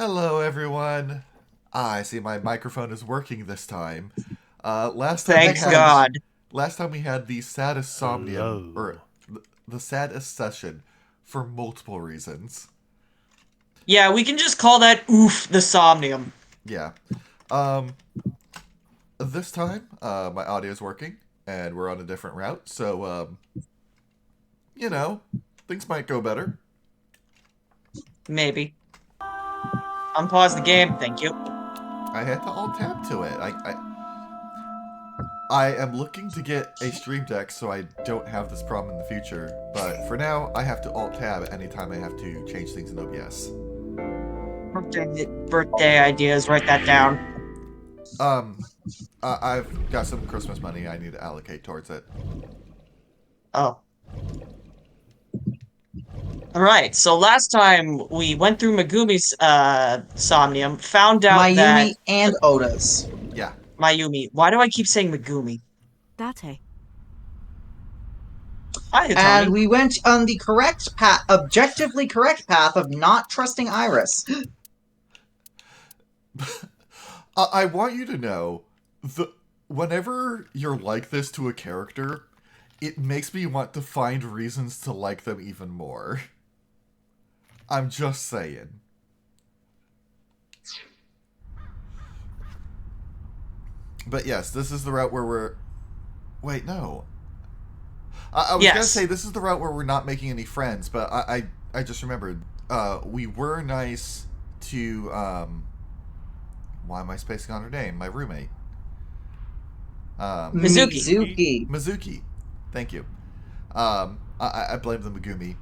Hello, everyone. I see my microphone is working this time. Last time we Thanks had Excellent. God. last time we had the saddest somnium or Hello. the saddest session for multiple reasons. Yeah, we can just call that oof the Somnium. Yeah. Um, this time my audio is working and we're on a different route, so you know, things might go better. Maybe. Unpause the game, thank you. I had to alt tab to it. I am looking to get a stream deck so I don't have this problem in the future, but for now, I have to alt tab anytime I have to change things in OBS. Birthday ideas, write that down. Um, I've got some Christmas money I need to allocate towards it. Oh. Alright, so last time we went through Megumi's Somnium, found out that Mayumi and Oda's. Yeah. Mayumi. Why do I keep saying Megumi? Date. Hi, And Hitomi. we went on the correct path, objectively correct path of not trusting Iris. I want you to know, whenever you're like this to a character, it makes me want to find reasons to like them even more. I'm just saying. But yes, this is the route where we're... Wait, no. I was gonna Yes. say this is the route where we're not making any friends, but I just remembered. We were nice to why am I spacing on her name? My roommate. Mizuki. Mizuki. Thank you. I blame the Megumi.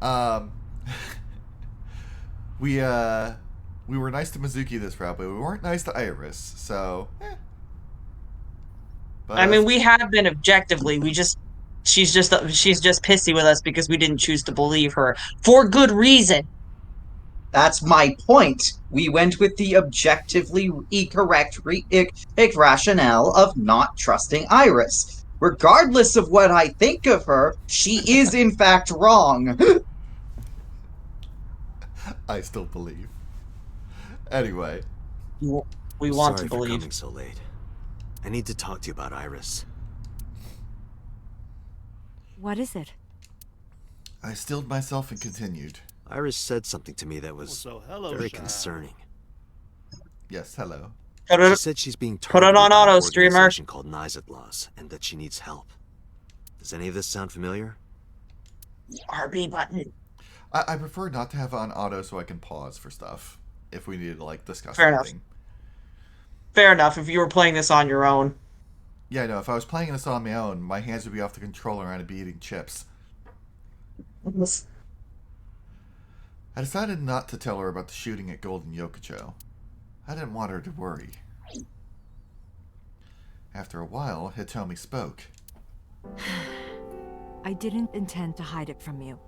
Um, we were nice to Mizuki this route, but we weren't nice to Iris. So, But I mean, we have been objectively. She's just pissy with us because we didn't choose to believe her for good reason. That's my point. We went with the objectively correct rationale of not trusting Iris. Regardless of what I think of her, she is in fact wrong. I still believe. Anyway, We want to Sorry for believe. coming so late. I need to talk to you about Iris. What is it? I stilled myself and continued. Iris said something to me that was Oh, hello, very Shad. concerning. Yes, hello. She said she's being Put it targeted on by an auto, streamer. organization called Nizatlaws, and that she needs help. Does any of this sound familiar? RB button. I prefer not to have it on auto so I can pause for stuff if we need to like discuss Fair enough. something. Fair enough. If you were playing this on your own. Yeah, no. If I was playing this on my own, my hands would be off the controller and I'd be eating chips. I decided not to tell her about the shooting at Golden Yokocho. I didn't want her to worry. After a while, Hitomi spoke. I didn't intend to hide it from you.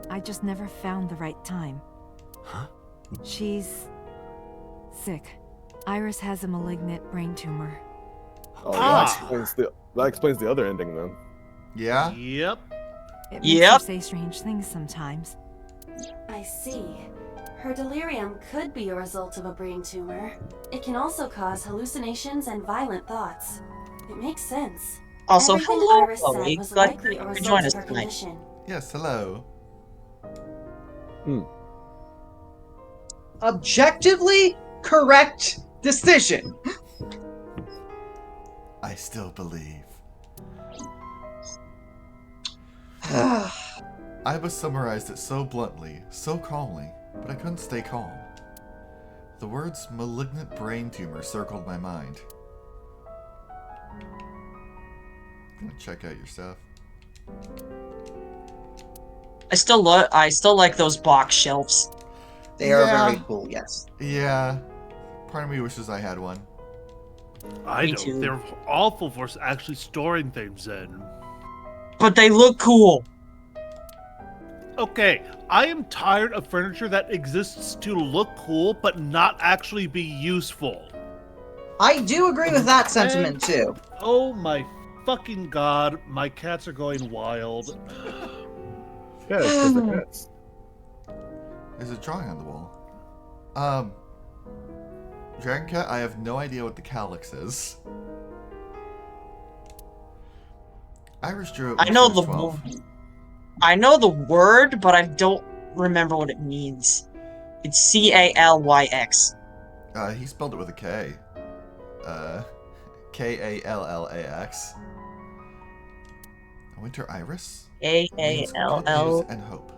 I just never found the right time. Huh? She's sick. Iris has a malignant brain tumor. Oh, Ah. that explains the other ending then. Yeah? Yep. It makes Yep. her say strange things sometimes. I see. Her delirium could be a result of a brain tumor. It can also cause hallucinations and violent thoughts. It makes sense. Also, Everything hello, Iris said Chloe. was Glad likely a you could result join of us her tonight. condition. Yes, hello. Objectively correct decision. I still believe. Iba summarized it so bluntly, so calmly, but I couldn't stay calm. The words malignant brain tumor circled my mind. Gonna check out your stuff. I still like those box shelves. They are Yeah. very cool, yes. Yeah. Part of me wishes I had one. I Me don't. too. They're awful for actually storing things in. But they look cool. Okay, I am tired of furniture that exists to look cool but not actually be useful. I do agree with that sentiment too. Oh my fucking god, my cats are going wild. Yeah, it's because they're cats. There's a drawing on the wall. Dragon Cat, I have no idea what the calyx is. Irish drew it when I know she was 12. I know the word, but I don't remember what it means. It's C-A-L-Y-X. He spelled it with a K. Kallax. A winter iris? Means good news and hope.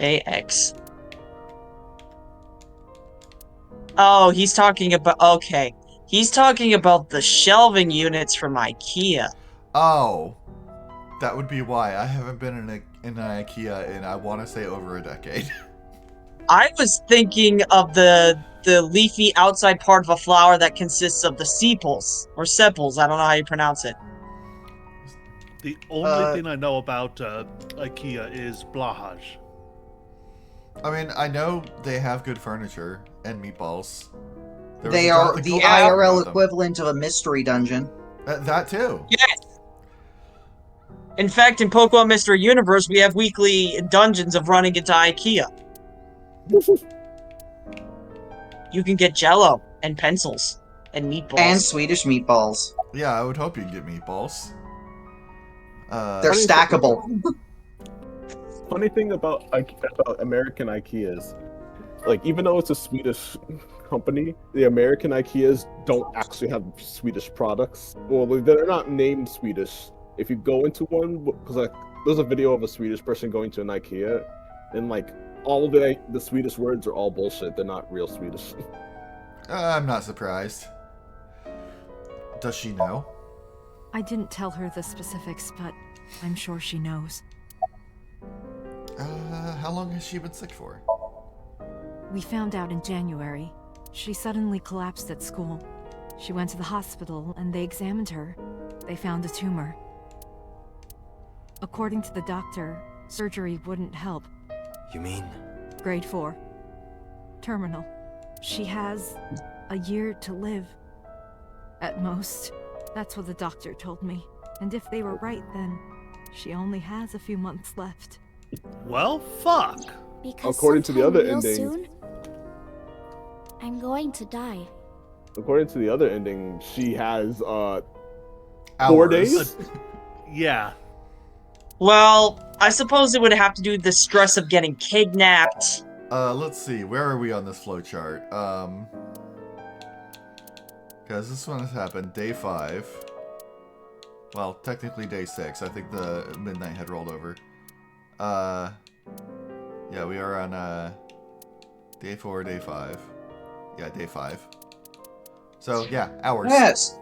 A-L-L-A-X. Oh, he's talking about... Okay. He's talking about the shelving units from IKEA. Oh, that would be why. I haven't been in an IKEA in, I want to say, over a decade. I was thinking of the leafy outside part of a flower that consists of the sepals, or sepals, I don't know how you pronounce it. The only thing I know about IKEA is Blahaj. I mean, I know they have good furniture and meatballs. They are the IRL equivalent of a mystery dungeon. That too. Yes! In fact, in Pokemon Mystery Universe, we have weekly dungeons of running into IKEA. You can get Jello and pencils and meatballs. And Swedish meatballs. Yeah, I would hope you can get meatballs. They're stackable. Funny thing about American IKEAs, like, even though it's a Swedish company, the American IKEAs don't actually have Swedish products. Well, they're not named Swedish. If you go into one, because like there's a video of a Swedish person going to an IKEA, and like all the Swedish words are all bullshit. They're not real Swedish. I'm not surprised. Does she know? I didn't tell her the specifics, but I'm sure she knows. How long has she been sick for? We found out in January. She suddenly collapsed at school. She went to the hospital and they examined her. They found a tumor. According to the doctor, surgery wouldn't help. You mean? Grade 4. Terminal. She has a year to live. At most. That's what the doctor told me. And if they were right, then she only has a few months left. Well, fuck. Because According to the other sometime real ending, soon, I'm going to die. according to the other ending, she has 4 Hours. days. Yeah. Well, I suppose it would have to do with the stress of getting kidnapped. Let's see. Where are we on this flowchart? Because this one has happened day 5. Well, technically day 6. I think the midnight had rolled over. Yeah, we are on day 4, day 5. Yeah, day 5. So yeah, hours. Yes.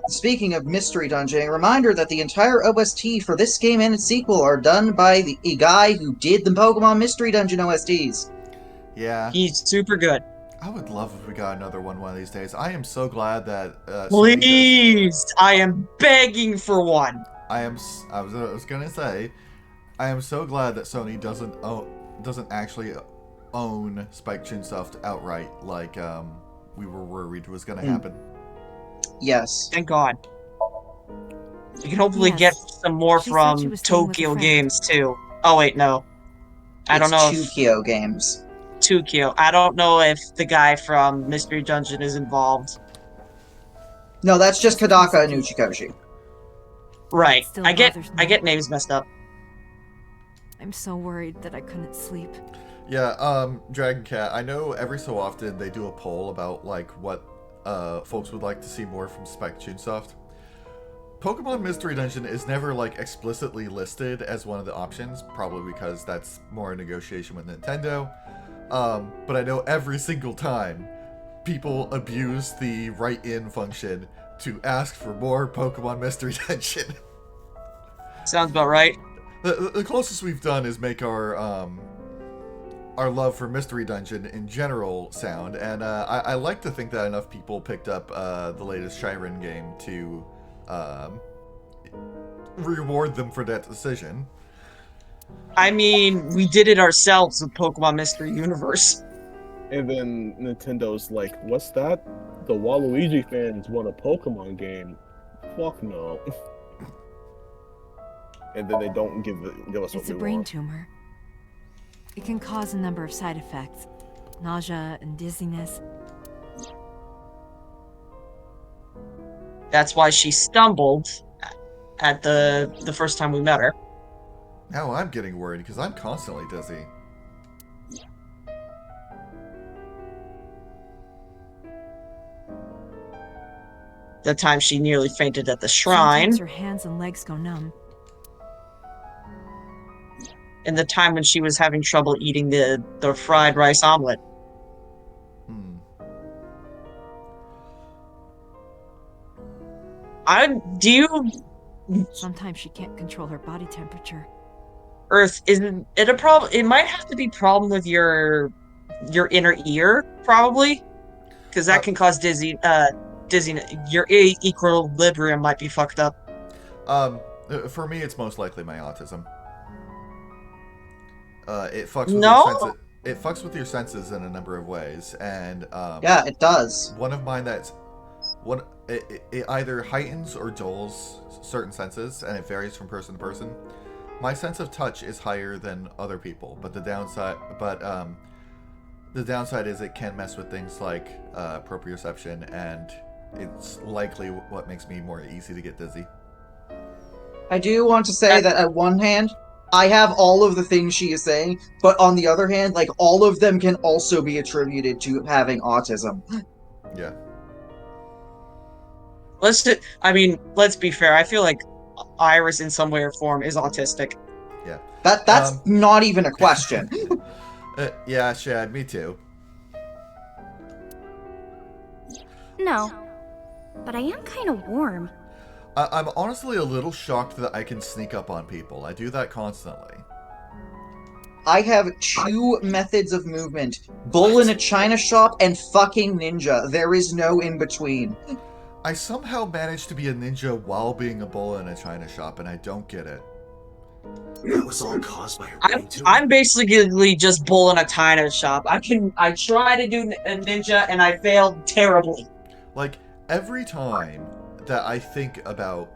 Speaking of Mystery Dungeon, a reminder that the entire OST for this game and its sequel are done by a guy who did the Pokemon Mystery Dungeon OSTs. Yeah. He's super good. I would love if we got another one of these days. I am so glad that Please! I am begging for one. I was gonna say, I am so glad that Sony doesn't actually own Spike Chunsoft outright, like we were worried was gonna happen. Yes. Thank God. You can hopefully Yes. get some more She said she from was staying with a Tokyo friend. Games too. Oh wait, no. I don't know if Chukio games. Tokyo. I don't know if the guy from Mystery Dungeon is involved. No, that's just Kadaka and Uchikoshi. Right. Still I get bothers me. names messed up. I'm so worried that I couldn't sleep. Yeah, Dragon Cat, I know every so often they do a poll about like what folks would like to see more from Spike Chunsoft. Pokemon Mystery Dungeon is never like explicitly listed as one of the options, probably because that's more a negotiation with Nintendo. But I know every single time people abuse the write-in function to ask for more Pokemon Mystery Dungeon. Sounds about right. The closest we've done is make our love for Mystery Dungeon in general sound, and I like to think that enough people picked up the latest Shyren game to reward them for that decision. I mean, we did it ourselves with Pokemon Mystery Universe. And then Nintendo's like, what's that? The Waluigi fans want a Pokemon game. Fuck no. And then they don't give us what It's a we brain want. tumor. It can cause a number of side effects. nausea and dizziness. That's why she stumbled at the first time we met her. Now I'm getting worried because I'm constantly dizzy. The time she nearly fainted at the shrine. Sometimes her hands and legs go numb. And the time when she was having trouble eating the fried rice omelet. Do you... Sometimes she can't control her body temperature. Earth, isn't it a problem? It might have to be a problem with your inner ear, probably. Because that can cause dizziness. Your equilibrium might be fucked up. For me, it's most likely my autism. It fucks with No? your senses. It fucks with your senses in a number of ways, and Yeah, it does. one of mine it either heightens or dulls certain senses, and it varies from person to person. My sense of touch is higher than other people, but the downside is it can mess with things like proprioception, and it's likely what makes me more easy to get dizzy. I do want to say that at one hand, I have all of the things she is saying, but on the other hand, like, all of them can also be attributed to having autism. Yeah. Let's be fair. I feel like Iris in some way or form is autistic. Yeah. That's not even a question. Yeah, Shad, me too. No, but I am kind of warm. I'm honestly a little shocked that I can sneak up on people. I do that constantly. I have 2 methods of movement. Bull in a china shop and fucking ninja. There is no in between. I somehow managed to be a ninja while being a bull in a china shop, and I don't get it. That was all caused by her brain tumor? I'm basically just bull in a china shop. I try to do a ninja and I failed terribly. Like, every time that I think about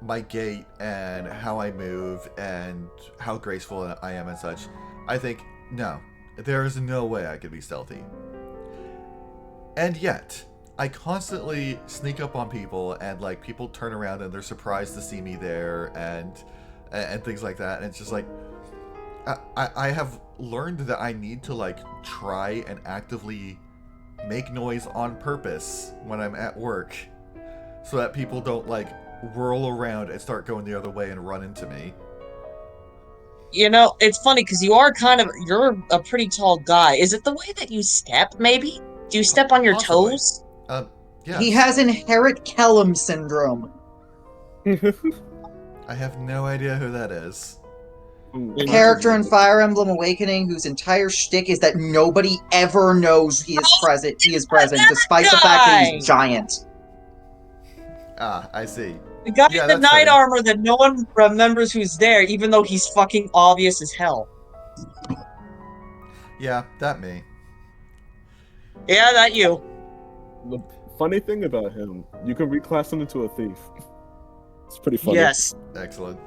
my gait and how I move and how graceful I am and such, I think, no, there is no way I could be stealthy. And yet, I constantly sneak up on people, and like people turn around and they're surprised to see me there, and things like that. And it's just like, I have learned that I need to like try and actively make noise on purpose when I'm at work, so that people don't like whirl around and start going the other way and run into me. You know, it's funny because you're a pretty tall guy. Is it the way that you step, maybe? Do you step on your Possibly. toes? Yes. He has inherent Kellum syndrome. I have no idea who that is. A character in Fire Emblem Awakening whose entire shtick is that nobody ever knows he is present. He is present, despite the fact that he's giant. Ah, I see. The guy Yeah, in the that's knight funny. armor that no one remembers who's there, even though he's fucking obvious as hell. Yeah, that me. Yeah, that you. The funny thing about him, you can reclass him into a thief. It's pretty funny. Yes. Excellent.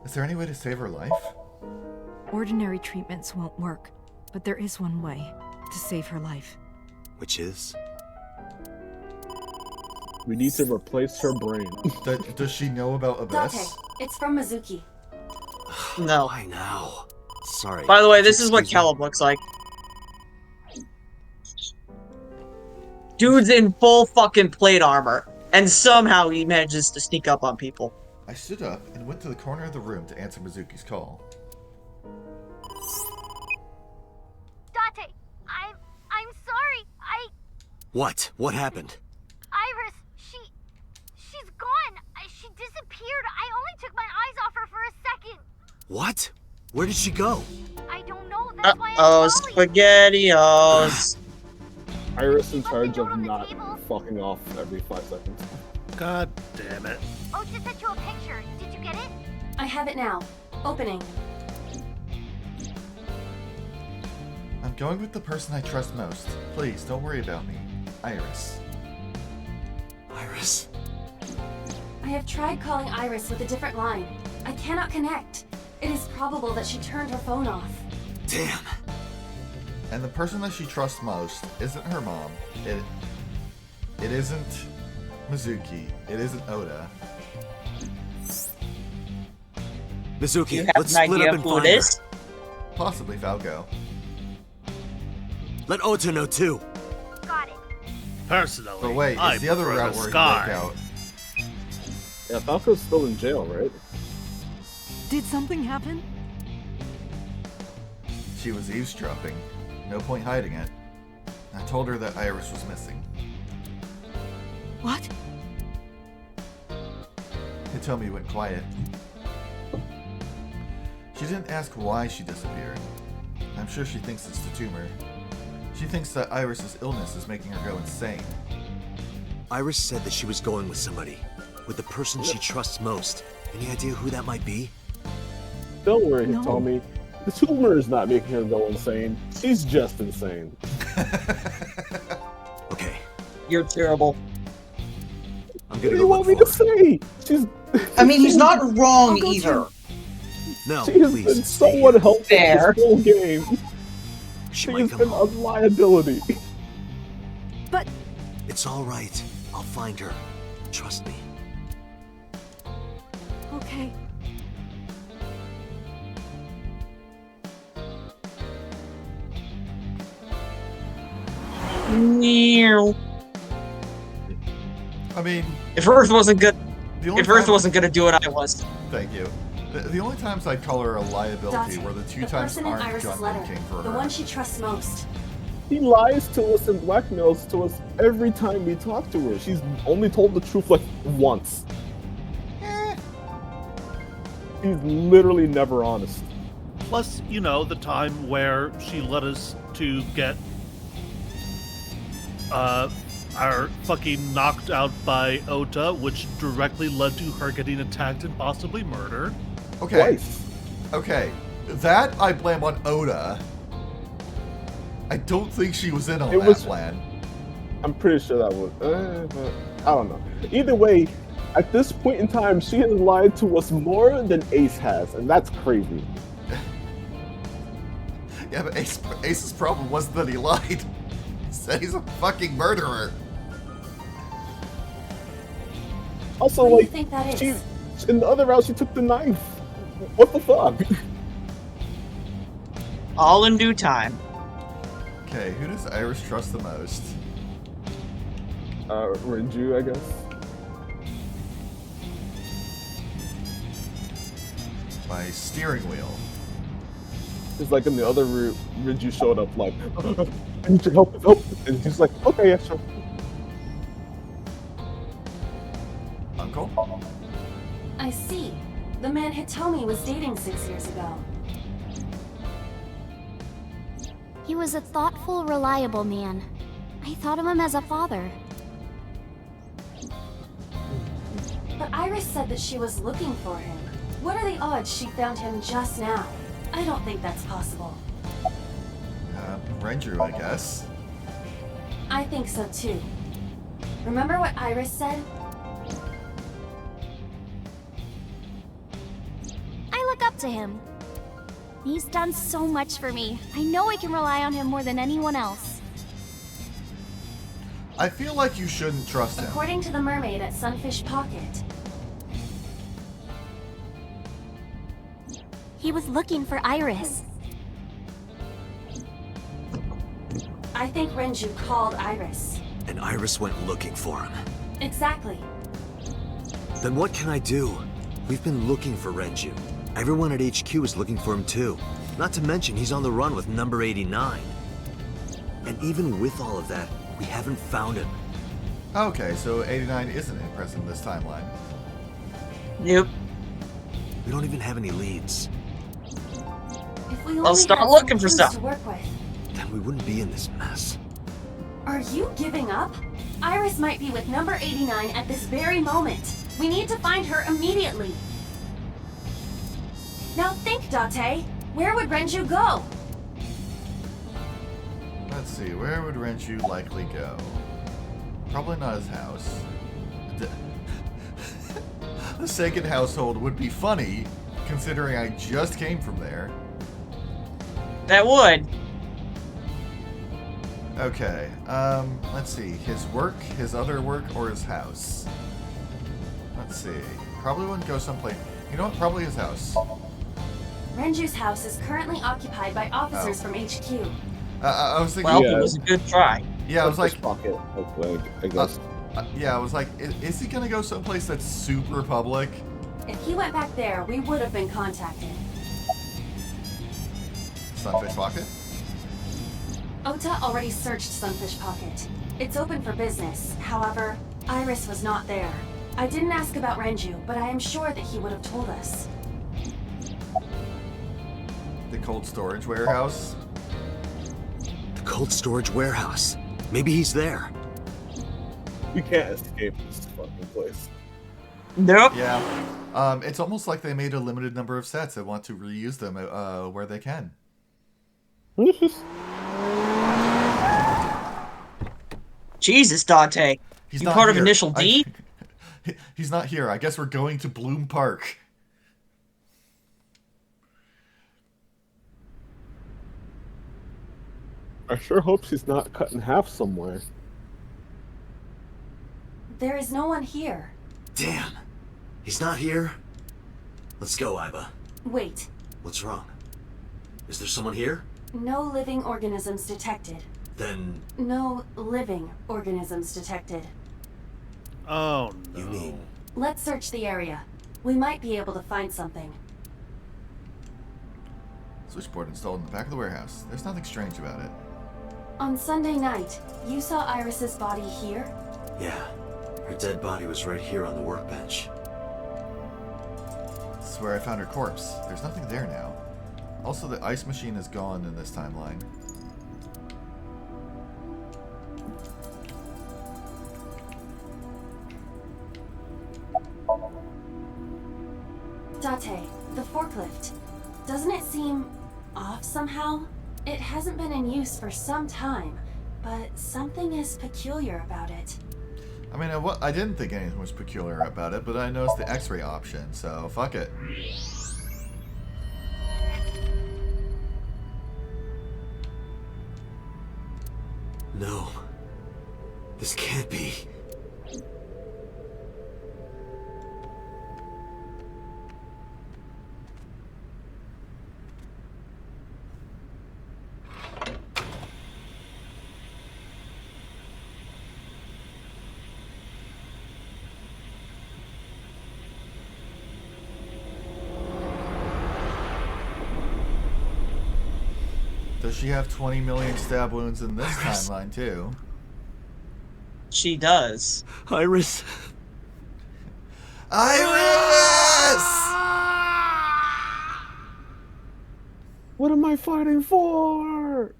Is there any way to save her life? Ordinary treatments won't work, but there is one way to save her life. Which is? We need to replace her brain. Does she know about Abyss? Date, it's from Mizuki. No. Why now? Sorry. By the way, this is what Excuse me. Kellum looks like. Dude's in full fucking plate armor, and somehow he manages to sneak up on people. I stood up and went to the corner of the room to answer Mizuki's call. Date, I'm sorry. What? What happened? Iris, she's gone. She disappeared. I only took my eyes off her for a second. What? Where did she go? I don't know. That's why I'm Uh-oh, calling. SpaghettiOs. Iris in charge of not fucking off every 5 seconds. God damn it. Oh, just sent you a picture. Did you get it? I have it now. Opening. I'm going with the person I trust most. Please, don't worry about me. Iris. Iris. I have tried calling Iris with a different line. I cannot connect. It is probable that she turned her phone off. Damn. And the person that she trusts most isn't her mom. It isn't Mizuki. It isn't Oda. Mizuki, You have let's an split idea up of and who find it her. is? Possibly Falco. Let Ota know too. Got it. Personally, But wait, I is the other prefer route the where he sky. broke out? Yeah, Falco's still in jail, right? Did something happen? She was eavesdropping. No point hiding it. I told her that Iris was missing. What? Hitomi went quiet. She didn't ask why she disappeared. I'm sure she thinks it's the tumor. She thinks that Iris's illness is making her go insane. Iris said that she was going with somebody. With the person she trusts most. Any idea who that might be? Don't worry, No. Hitomi. The tumor is not making her go insane. She's just insane. Okay, You're terrible. I'm What gonna do go you want me look to for her. say? She's. I mean, he's not wrong I'll go either. too. No, She has please. been stay somewhat here. helpful Fair. this whole game. She She might has come been a home. liability. But It's all right. I'll find her. Trust me. okay. Meow. I mean, If Earth wasn't good, the only if Earth time- wasn't gonna do it, I was. Thank you. The only times I'd call her a liability Dante, were the two the times person in Armed Iris's Gunman letter, came for the her. one she trusts most. He lies to us and blackmails to us every time we talk to her. She's only told the truth like once. She's literally never honest. Plus, you know, the time where she led us to get our fucking knocked out by Ota, which directly led to her getting attacked and possibly murdered. Okay, Twice. okay. That I blame on Oda. I don't think she was in on It that was- plan. I'm pretty sure that was. But I don't know. Either way, at this point in time, she has lied to us more than Ace has, and that's crazy. Yeah, but Ace's problem wasn't that he lied. He said he's a fucking murderer. Also, What do you like, think that is? she in the other route, she took the knife. What the fuck? All in due time. Okay, who does Iris trust the most? Renju, I guess. My steering wheel. It's like in the other route, Renju showed up like, I need your help, and she's like, okay, yeah, sure. Uncle? I see. The man Hitomi was dating 6 years ago. He was a thoughtful, reliable man. I thought of him as a father. But Iris said that she was looking for him. What are the odds she found him just now? I don't think that's possible. Renju, I guess. I think so too. Remember what Iris said? I look up to him. He's done so much for me. I know I can rely on him more than anyone else. I feel like you shouldn't trust him. According to the mermaid at Sunfish Pocket. He was looking for Iris. I think Renju called Iris. And Iris went looking for him. Exactly. Then what can I do? We've been looking for Renju. Everyone at HQ is looking for him too. Not to mention he's on the run with number 89. And even with all of that, we haven't found him. Okay, so 89 isn't present in this timeline. Nope. We don't even have any leads. If we I'll only start had some looking for clues stuff. to work with. Then we wouldn't be in this mess. Are you giving up? Iris might be with number 89 at this very moment. We need to find her immediately. Now think, Date. Where would Renju go? Let's see, where would Renju likely go? Probably not his house. The Seiken household would be funny, considering I just came from there. That would. Okay, let's see. His work, his other work, or his house? Let's see. Probably wouldn't go someplace. You know what? Probably his house. Renju's house is currently occupied by officers from HQ. I was thinking. Well, Yeah. it was a good try. Yeah, I was like, pocket, I guess. yeah, I was like, is he gonna go someplace that's super public? If he went back there, we would have been contacted. Sunfish Pocket? Ota already searched Sunfish Pocket. It's open for business. However, Iris was not there. I didn't ask about Renju, but I am sure that he would have told us. The cold storage warehouse? The cold storage warehouse. Maybe he's there. We can't escape this fucking place. Nope. Yeah. It's almost like they made a limited number of sets and want to reuse them where they can. Jesus, Dante. He's You not part of here. Initial D? He's not here. I guess we're going to Bloom Park. I sure hope she's not cut in half somewhere. There is no one here. Damn. He's not here? Let's go, Iba. Wait, What's wrong? Is there someone here? no living organisms detected. Then No living organisms detected. Oh no. you mean... Let's search the area. We might be able to find something. Switchboard installed in the back of the warehouse. There's nothing strange about it. On Sunday night, you saw Iris's body here? Yeah. Her dead body was right here on the workbench. This is where I found her corpse. There's nothing there now. Also, the ice machine is gone in this timeline. Date, the forklift. Doesn't it seem off somehow? It hasn't been in use for some time, but something is peculiar about it. I mean, I didn't think anything was peculiar about it, but I noticed the X-ray option, so fuck it. No. This can't be. Does she have 20 million stab wounds in this timeline, too? She does. Iris. Iris! What am I fighting for?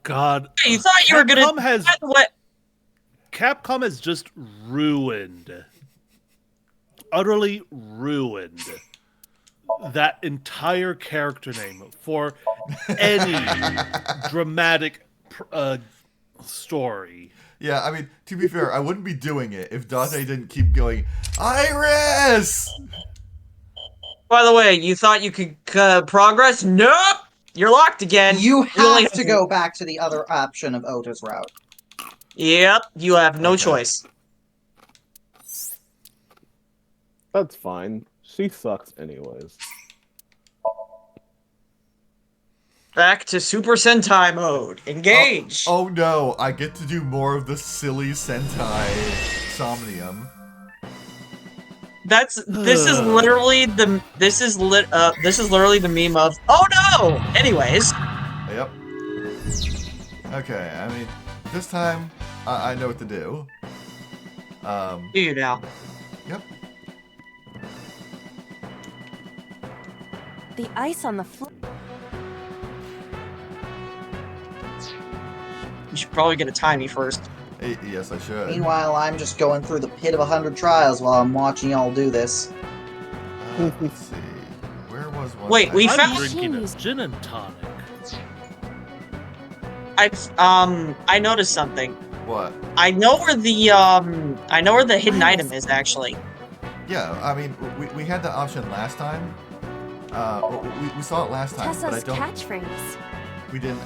God. Hey, you thought you were gonna. Capcom has- By the way, Capcom has just utterly ruined that entire character name for any dramatic story. Yeah, I mean, to be fair, I wouldn't be doing it if Dante didn't keep going, Iris! by the way, you thought you could progress? Nope. You're locked again. You only have to go back to the other option of Ota's route. Yep. You have no Okay. choice. That's fine. She sucks anyways. Back to Super Sentai mode. Engage. Oh no, I get to do more of the silly Sentai Somnium. This is literally the the meme of oh no. Anyways, Yep. Okay, I mean, this time, I know what to do. do you now? Yep. The ice on the floor. You should probably get a timey first. Yes, I should. Meanwhile, I'm just going through the pit of 100 trials while I'm watching y'all do this. Let's see. Where was one? Wait, we I'm found- drinking a gin and tonic. I noticed something. What? I know where the hidden item is actually. Yeah, I mean, we had that option last time. We saw it last time, but I Tessa's don't. catchphrase. We didn't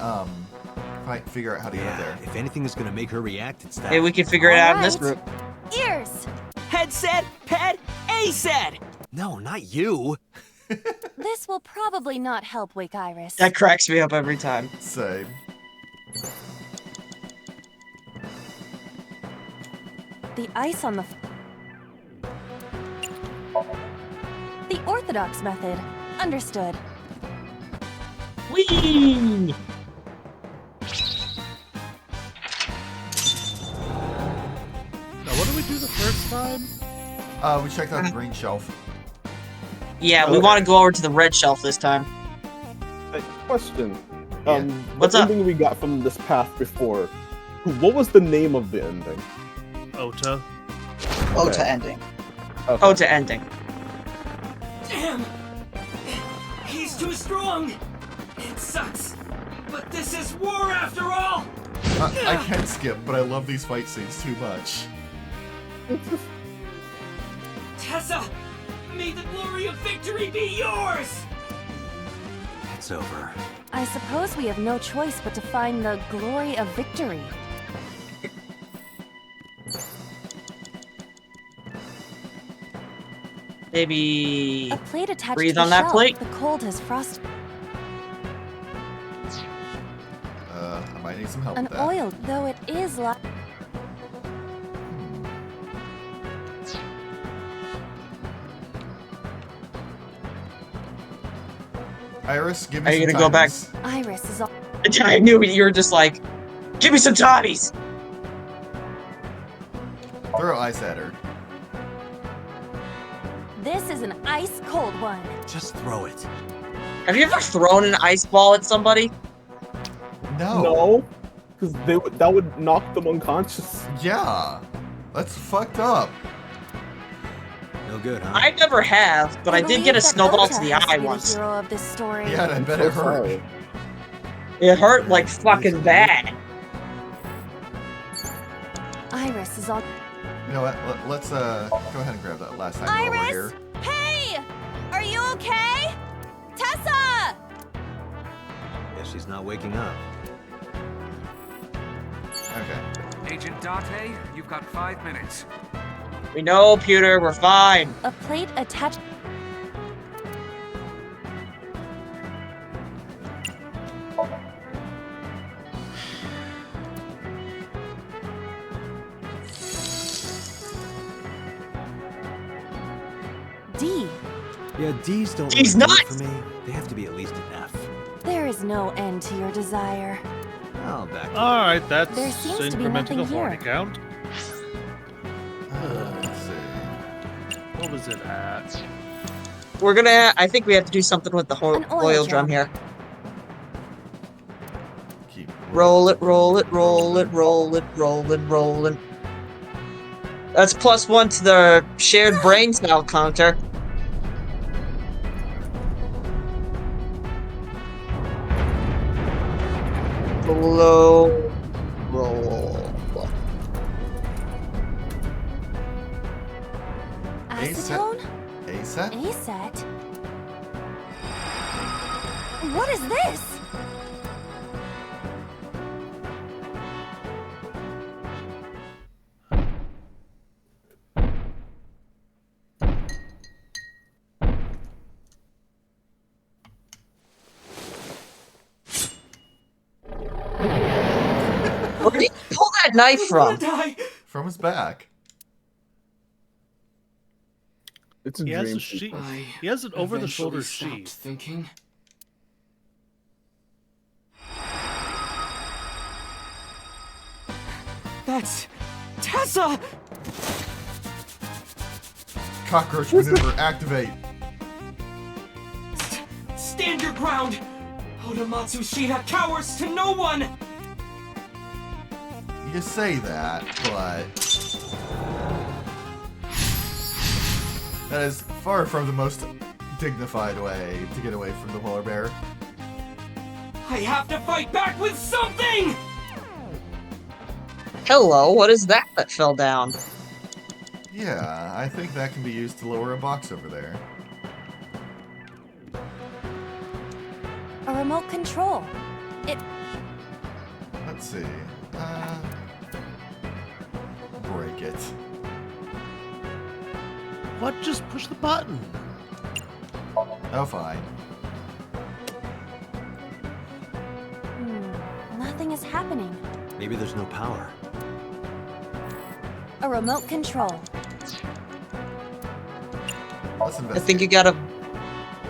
figure out how to get up Yeah, there. if anything is gonna make her react, it's that. Maybe we can figure it out in this Alright. route. Ears! Head said, ped, A said. No, not you. This will probably not help wake Iris. That cracks me up every time. Same. The ice on the... The orthodox method. Understood. Whee! Now, what did we do the first time? We checked out the green shelf. Yeah, we Okay. want to go over to the red shelf this time. Hey, question. Yeah. What's the up? ending we got from this path before, what was the name of the ending? Ota. Ota ending. Okay. Oh, to ending. Damn! He's too strong! It sucks, but this is war after all! I can skip, but I love these fight scenes too much. Tessa! May the glory of victory be yours! It's over. I suppose we have no choice but to find the glory of victory. Maybe... A plate attached Breathe to on the that shelf. plate? The cold has frosted. I might need some help An with that. oil, though it is like... Iris, give Are me you some gonna go back? times. Iris is all... I knew you were just like, give me some toddies! Throw ice at her. This is an ice cold one. Just throw it. Have you ever thrown an ice ball at somebody? No. No, because that would knock them unconscious. Yeah. That's fucked up. No good, huh? I never have, but I did believe get a that snowball Ota to the has eye be once. The hero of this story. Yeah, and I bet So it hurt. sorry. It hurt like fucking bad. Iris is all... You know what? Let's go ahead and grab that last time over here. Hey! Are you okay? Tessa! Guess she's not waking up. Okay. Agent Date, you've got 5 minutes. We know, Pewter, we're fine. A plate attached... D. Yeah, D's don't D's really do it nuts! for me. They have to be at least an F. There is no end to your desire. I'll back you. Alright, that's There seems to be incremental nothing authority here. count. Let's see. What was it at? We're gonna... I think we have to do something with the An oil oil drum drum. here. Keep Roll it, roll it, roll it, roll it, roll it, roll it. That's +1 to the shared brain cell counter. Low roll. Acetone? A-set? Aset? What is this? Where did he pull that knife from? Die! From his back. It's a He has dream. a sheet. He has an over-the-shoulder sheet. Thinking. That's... Tessa! Cockroach maneuver, activate. Stand your ground! Odamatsu Shida cowers to no one! You say that, but... That is far from the most dignified way to get away from the polar bear. I have to fight back with something! Hello, what is that that fell down? Yeah, I think that can be used to lower a box over there. A remote control. It... Let's see. Break it. What? Just push the button. Oh, fine. Nothing is happening. Maybe there's no power. A remote control. Let's I investigate. think you gotta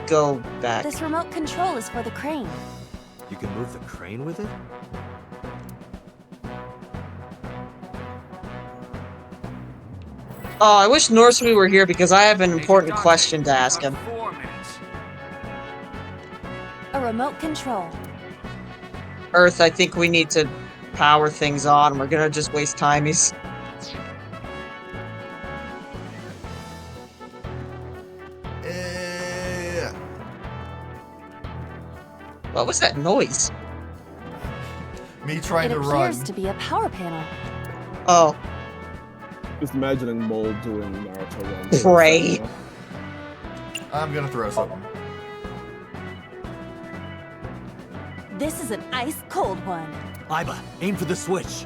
go back. This remote control is for the crane. You can move the crane with it? Oh, I wish Norsui were here because I have an Major important Dante, question to you've ask got him. 4 minutes. A remote control. Earth, I think we need to power things on. We're gonna just waste time. What was that noise? Me trying It to run. appears to be a power panel. Oh, Just imagining Mole doing Naruto runs. Pray. I'm gonna throw something. This is an ice cold one. Iba, aim for the switch.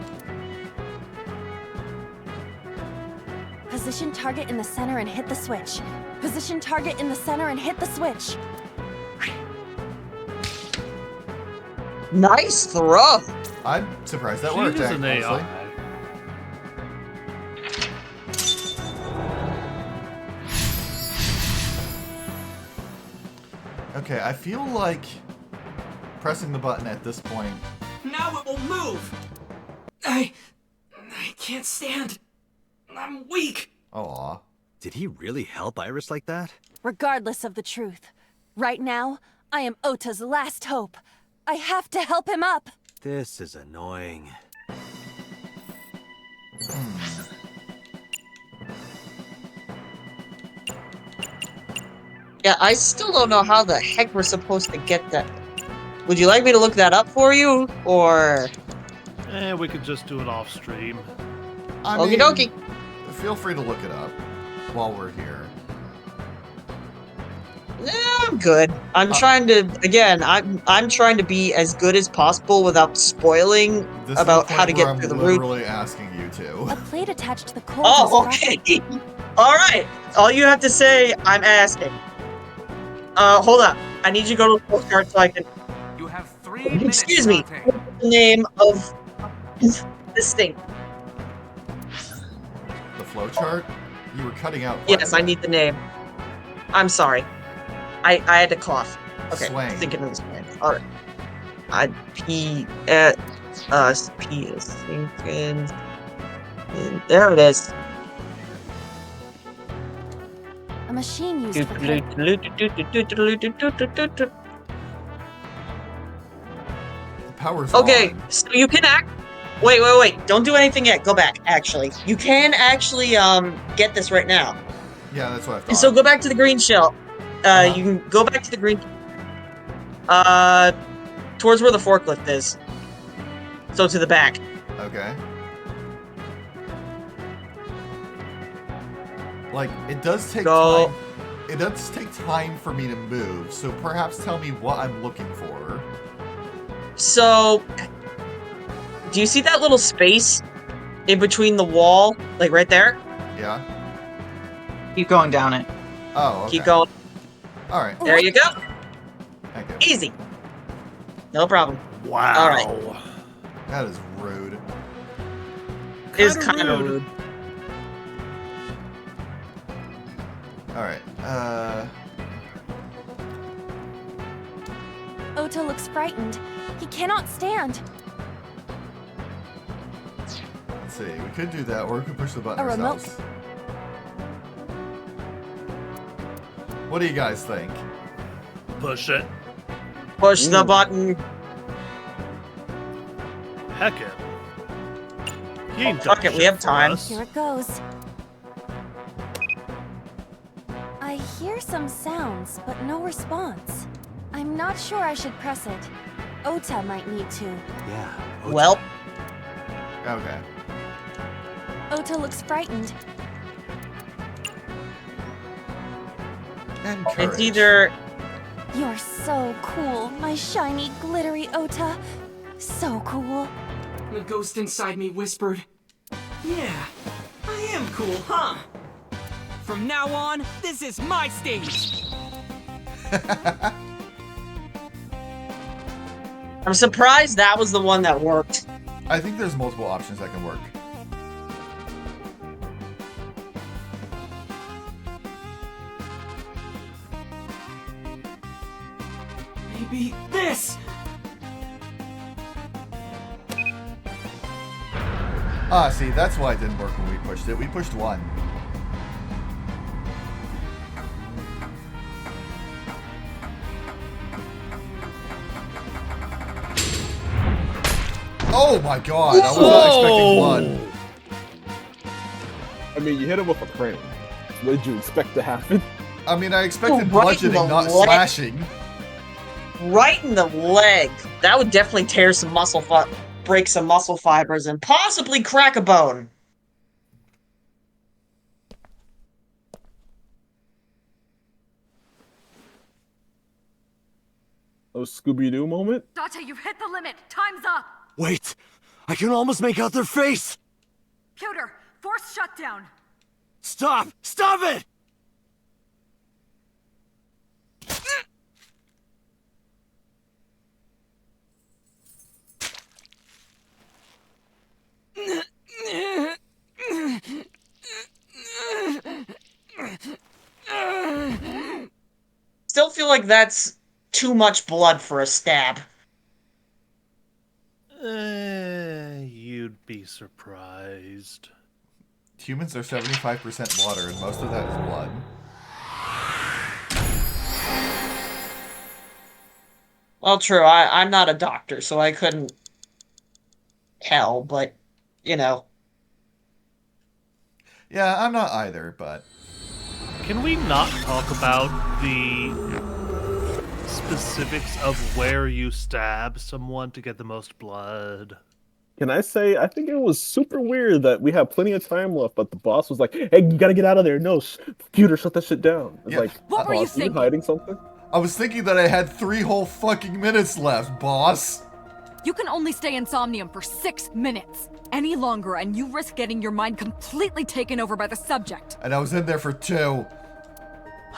Position target in the center and hit the switch. Position target in the center and hit the switch. nice throw. I'm surprised that She worked, is an honestly. AI. Okay, I feel like pressing the button at this point. Now it will move! I can't stand. I'm weak. Aw. Did he really help Iris like that? Regardless of the truth. Right now, I am Ota's last hope. I have to help him up. This is annoying. Yeah, I still don't know how the heck we're supposed to get that. Would you like me to look that up for you, or? We could just do it off stream. I Okie mean, dokie. feel free to look it up while we're here. Yeah, I'm good. I'm trying to I'm trying to be as good as possible without spoiling This about is the how to point where get I'm through the route. literally asking you to. A plate attached to the cold Oh, is okay. All right. All you have to say, I'm asking. Hold up. I need you to go to the postcard so I can. You have 3 minutes, Excuse me. Dante. What's the name of this thing? The flowchart? You were cutting out. quite Yes, a I bit. need the name. I'm sorry. I had to cough. Okay, Swing. thinking of this plan. All right. P is thinking. There it is. A machine used for cake. The power's Okay, on. so you can act. Wait. Don't do anything yet. Go back. Actually, you can actually get this right now. Yeah, that's what I thought. So go back to the green shell. You can go back to the green. Towards where the forklift is. So to the back. Okay. Like, it does take Go. time. It does take time for me to move, so perhaps tell me what I'm looking for. So, do you see that little space in between the wall, like right there? Yeah? Keep going down it. Oh, okay. Keep going. Alright, There you go. thank you. Easy. No problem. Wow. All right. That is rude. It's kind of rude. Alright, Ota looks frightened. He cannot stand. let's see. We could do that, or we could push the button A remote. ourselves. What do you guys think? Push it. Push the button. Heck it. He ain't done Fuck it, we shit have for time. us. Here it goes. I hear some sounds, but no response. I'm not sure I should press it. Ota might need to. Yeah. Well, Okay. Ota looks frightened. And it's courage. either You're so cool, my shiny, glittery Ota. So cool. The ghost inside me whispered, "Yeah, I am cool, huh?" From now on, this is my stage! I'm surprised that was the one that worked. I think there's multiple options that can work. Maybe this! Ah, see, that's why it didn't work when we pushed it. We pushed 1. Oh my god, I was not expecting 1. I mean, you hit him with a crane. What did you expect to happen? I mean, I expected right in bludgeoning, the not leg. slashing. Right in the leg. That would definitely tear some break some muscle fibers, and possibly crack a bone. A Scooby-Doo moment? Date, you've hit the limit. Time's up. Wait! I can almost make out their face! Pewter, force shutdown. Stop! Stop it! Still feel like that's too much blood for a stab. You'd be surprised. Humans are 75% water, and most of that is blood. Well, true. I'm not a doctor, so I couldn't tell, but, you know. Yeah, I'm not either, but... Can we not talk about the specifics of where you stab someone to get the most blood? Can I say, I think it was super weird that we had plenty of time left, but the boss was like, "Hey, you gotta get out of there. No, computer, shut that shit down." It's Yeah. like, What were you boss, are you thinking? hiding something? I was thinking that I had 3 whole fucking minutes left, boss. You can only stay in Somnium for 6 minutes. Any longer, and you risk getting your mind completely taken over by the subject. And I was in there for 2.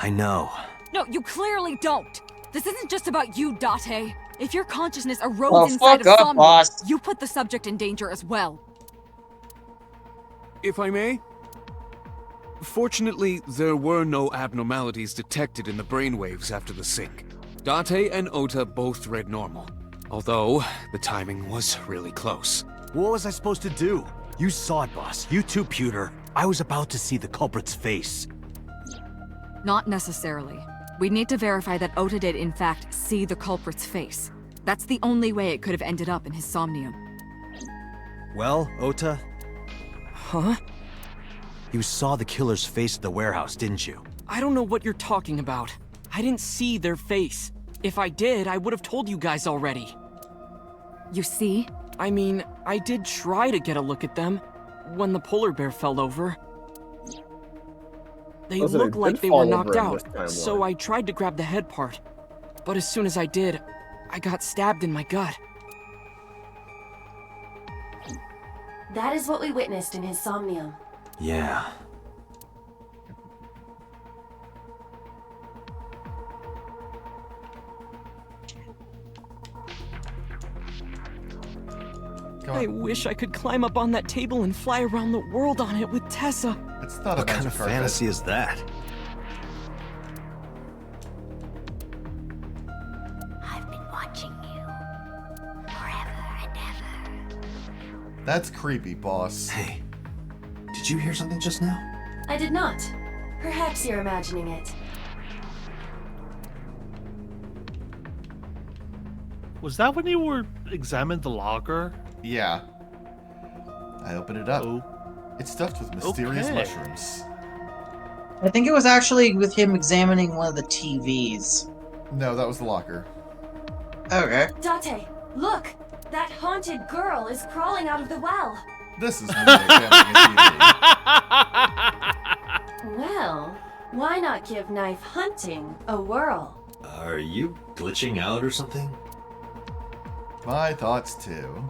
I know. No, you clearly don't. This isn't just about you, Date. If your consciousness erodes Well, inside fuck of up, Somnium, boss. you put the subject in danger as well. If I may? Fortunately, there were no abnormalities detected in the brainwaves after the sync. Date and Ota both read normal, although the timing was really close. What was I supposed to do? You saw it, boss. You too, Pewter. I was about to see the culprit's face. Not necessarily. We need to verify that Ota did in fact see the culprit's face. That's the only way it could have ended up in his Somnium. Well, Ota, Huh? you saw the killer's face at the warehouse, didn't you? I don't know what you're talking about. I didn't see their face. If I did, I would have told you guys already. You see? I mean, I did try to get a look at them when the polar bear fell over. They Listen, looked it like did they were fall knocked over in this out, timeline. so I tried to grab the head part. But as soon as I did, I got stabbed in my gut. That is what we witnessed in his Somnium. Yeah. Come I on. wish I could climb up on that table and fly around the world on it with Tessa. It's not What a kind magic of carpet. fantasy is that? I've been watching you forever and ever. That's creepy, boss. Hey, did you hear something just now? I did not. Perhaps you're imagining it. Was that when you were examined the locker? Yeah. I open it up. Oh, It's stuffed with mysterious Okay. mushrooms. I think it was actually with him examining one of the TVs. No, that was the locker. Okay. Date, look! That haunted girl is crawling out of the well. This is me examining a TV. Well, why not give knife hunting a whirl? Are you glitching out or something? My thoughts too.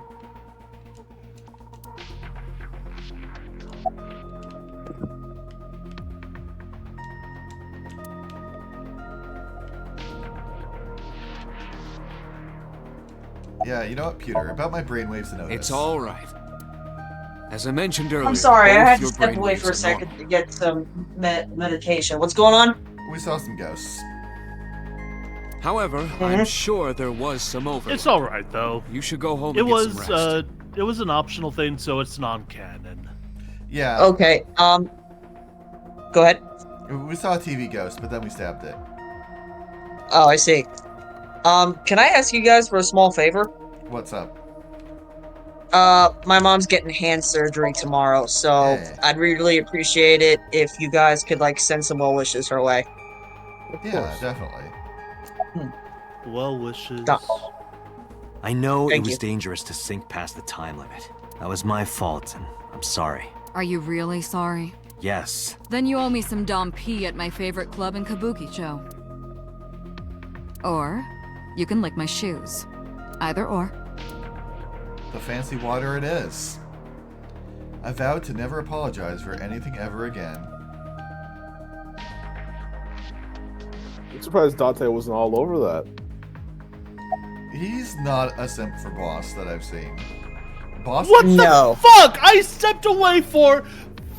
Yeah, you know what, Pewter? About my brainwaves and Otis. It's all right. As I mentioned earlier, I'm sorry, I both had to your step away brainwaves for a are second normal. to get some meditation. What's going on? We saw some ghosts. However, I'm sure there was some overlap. It's all right though. You should go home It and get some rest. it was an optional thing, so it's non-canon. Yeah. Okay, go ahead. We saw a TV ghost, but then we stabbed it. Oh, I see. Can I ask you guys for a small favor? What's up? My mom's getting hand surgery tomorrow, so Hey. I'd really appreciate it if you guys could, like, send some well wishes her way. Yeah, definitely. Well wishes. I know Thank it was you. dangerous to sink past the time limit. That was my fault, and I'm sorry. Are you really sorry? Yes. Then you owe me some Dom P at my favorite club in Kabuki-cho. Or, you can lick my shoes. Either or. The fancy water it is. I vowed to never apologize for anything ever again. I'm surprised Dante wasn't all over that. He's not a simp for Boss that I've seen. Boss? What the fuck? I stepped away for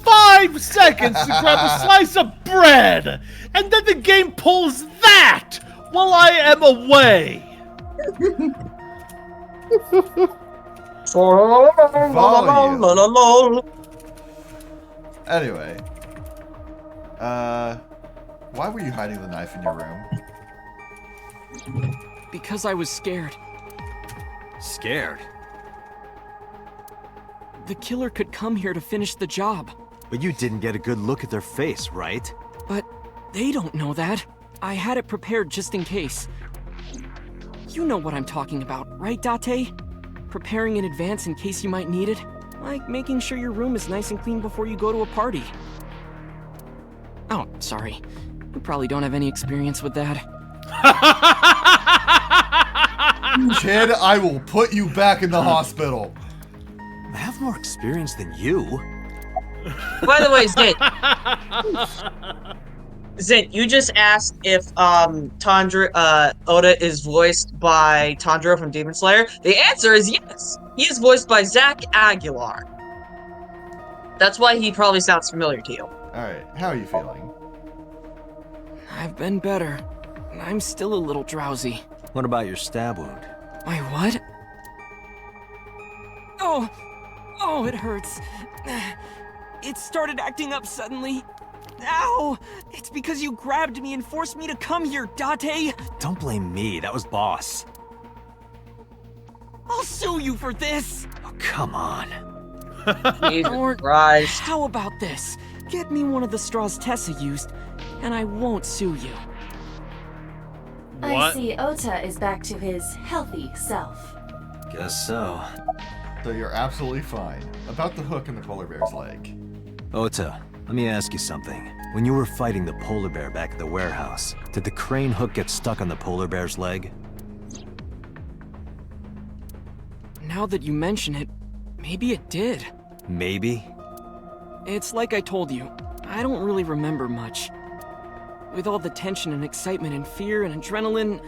5 seconds to grab a slice of bread, and then the game pulls that while I am away. Anyway. Why were you hiding the knife in your room? Because I was scared. Scared? The killer could come here to finish the job. But you didn't get a good look at their face, right? But they don't know that. I had it prepared just in case. You know what I'm talking about, right, Date? Preparing in advance in case you might need it. Like making sure your room is nice and clean before you go to a party. Oh, sorry. You probably don't have any experience with that. Kid, I will put you back in the hospital. I have more experience than you. By the way, Zint, you just asked if Oda is voiced by Tanjiro from Demon Slayer. The answer is yes. He is voiced by Zach Aguilar. That's why he probably sounds familiar to you. Alright, how are you feeling? I've been better. I'm still a little drowsy. What about your stab wound? My what? Oh, it hurts. It started acting up suddenly. Ow! It's because you grabbed me and forced me to come here, Date! Don't blame me, that was Boss. I'll sue you for this! Oh, come on. Or Christ. how about this? Get me one of the straws Tessa used, and I won't sue you. I see Ota is back to his healthy self. Guess so. So you're absolutely fine. About the hook in the polar bear's leg. Ota, let me ask you something. When you were fighting the polar bear back at the warehouse, did the crane hook get stuck on the polar bear's leg? Now that you mention it, maybe it did. Maybe? It's like I told you, I don't really remember much. With all the tension and excitement and fear and adrenaline,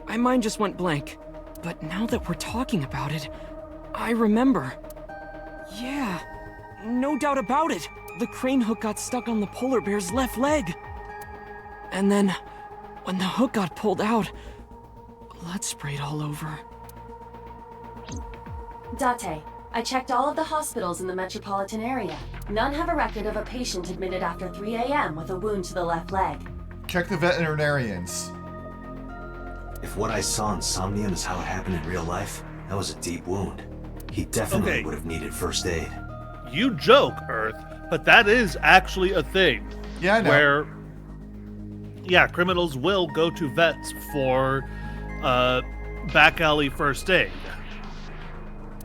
my mind just went blank. But now that we're talking about it, I remember. Yeah, no doubt about it. The crane hook got stuck on the polar bear's left leg. And then, when the hook got pulled out, blood sprayed all over. Date, I checked all of the hospitals in the metropolitan area. None have a record of a patient admitted after 3 a.m. with a wound to the left leg. Check the veterinarians. If what I saw in Somnium is how it happened in real life, that was a deep wound. He definitely would have needed first aid. You joke, Earth, but that is actually a thing. Yeah, I know. Where, yeah, criminals will go to vets for back alley first aid.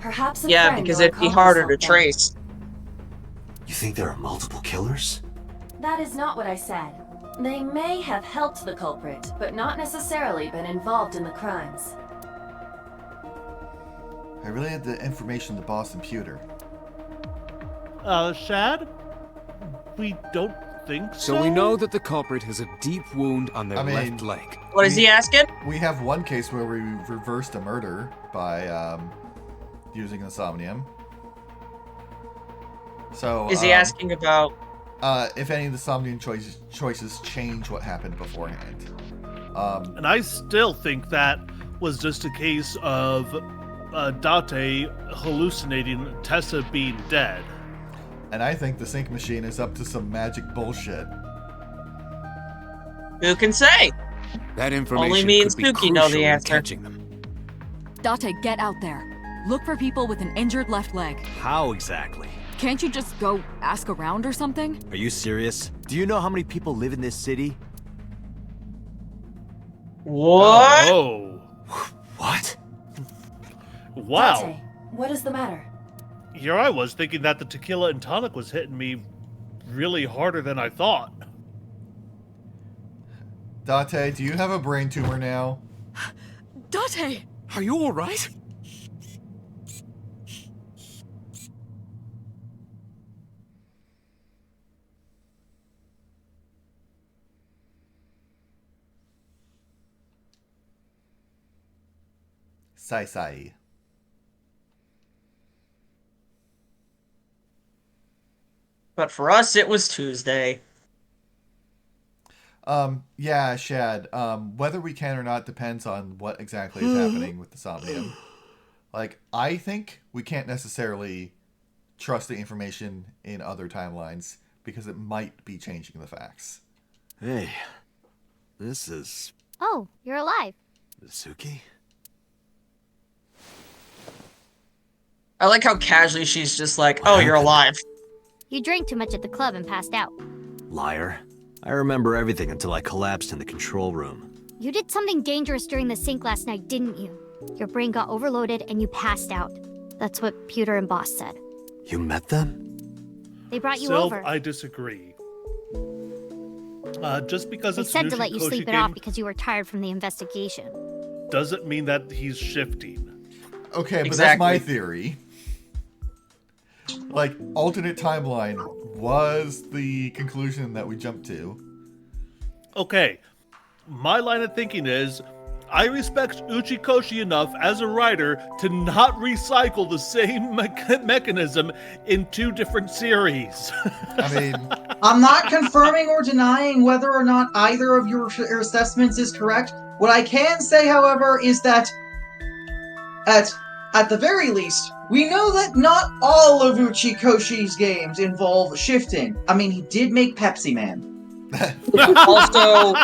Perhaps a Yeah, friend because or it'd be harder to accomplice trace. You think there are multiple killers? That is not what I said. They may have helped the culprit, but not necessarily been involved in the crimes. I relayed the information to Boss and Pewter. Shad? we don't think so. So we know that the culprit has a deep wound on their I mean, left leg. What is he asking? We have one case where we reversed a murder by using the Somnium. So Is he asking about if any of the Somnium choices change what happened beforehand? And I still think that was just a case of Date hallucinating Tessa being dead. And I think the sync machine is up to some magic bullshit. who can say? That information Only me and could be Spooky know the crucial in answer. catching them. Date, get out there. Look for people with an injured left leg. How exactly? Can't you just go ask around or something? Are you serious? Do you know how many people live in this city? What? Oh. What? Wow. Date, what is the matter? Here I was thinking that the tequila and tonic was hitting me really harder than I thought. Date, do you have a brain tumor now? Date! Are you alright? Sai. But for us, it was Tuesday. Yeah, Shad. Whether we can or not depends on what exactly is happening with the Somnium. Like, I think we can't necessarily trust the information in other timelines because it might be changing the facts. Hey, this is Oh, you're alive. Suki? I like how casually she's just like, oh, you're alive. You drank too much at the club and passed out. Liar. I remember everything until I collapsed in the control room. You did something dangerous during the sync last night, didn't you? Your brain got overloaded and you passed out. That's what Pewter and Boss said. You met them? They brought you Sylv, over. I disagree. Just because They it's said an to let you Uchi-Koshi sleep it game off because you were tired from the investigation. doesn't mean that he's shifting. Okay, but Exactly. that's my theory. Like, alternate timeline was the conclusion that we jumped to. Okay, my line of thinking is, I respect Uchi-Koshi enough as a writer to not recycle the same mechanism in two different series. I mean, I'm not confirming or denying whether or not either of your assessments is correct. What I can say, however, is that at the very least, we know that not all of Uchi-Koshi's games involve shifting. I mean, he did make Pepsi Man. Also,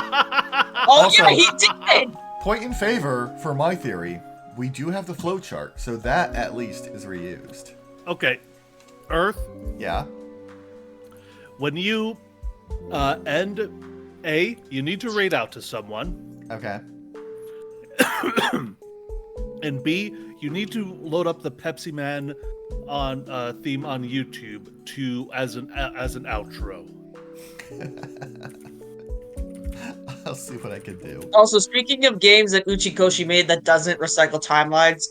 Also- yeah, he did. point in favor for my theory. We do have the flowchart, so that at least is reused. Okay, Earth, Yeah. when you end A, you need to raid out to someone, Okay. and B, you need to load up the Pepsi Man on theme on YouTube to as an outro. I'll see what I can do. Also, speaking of games that Uchi-Koshi made that doesn't recycle timelines,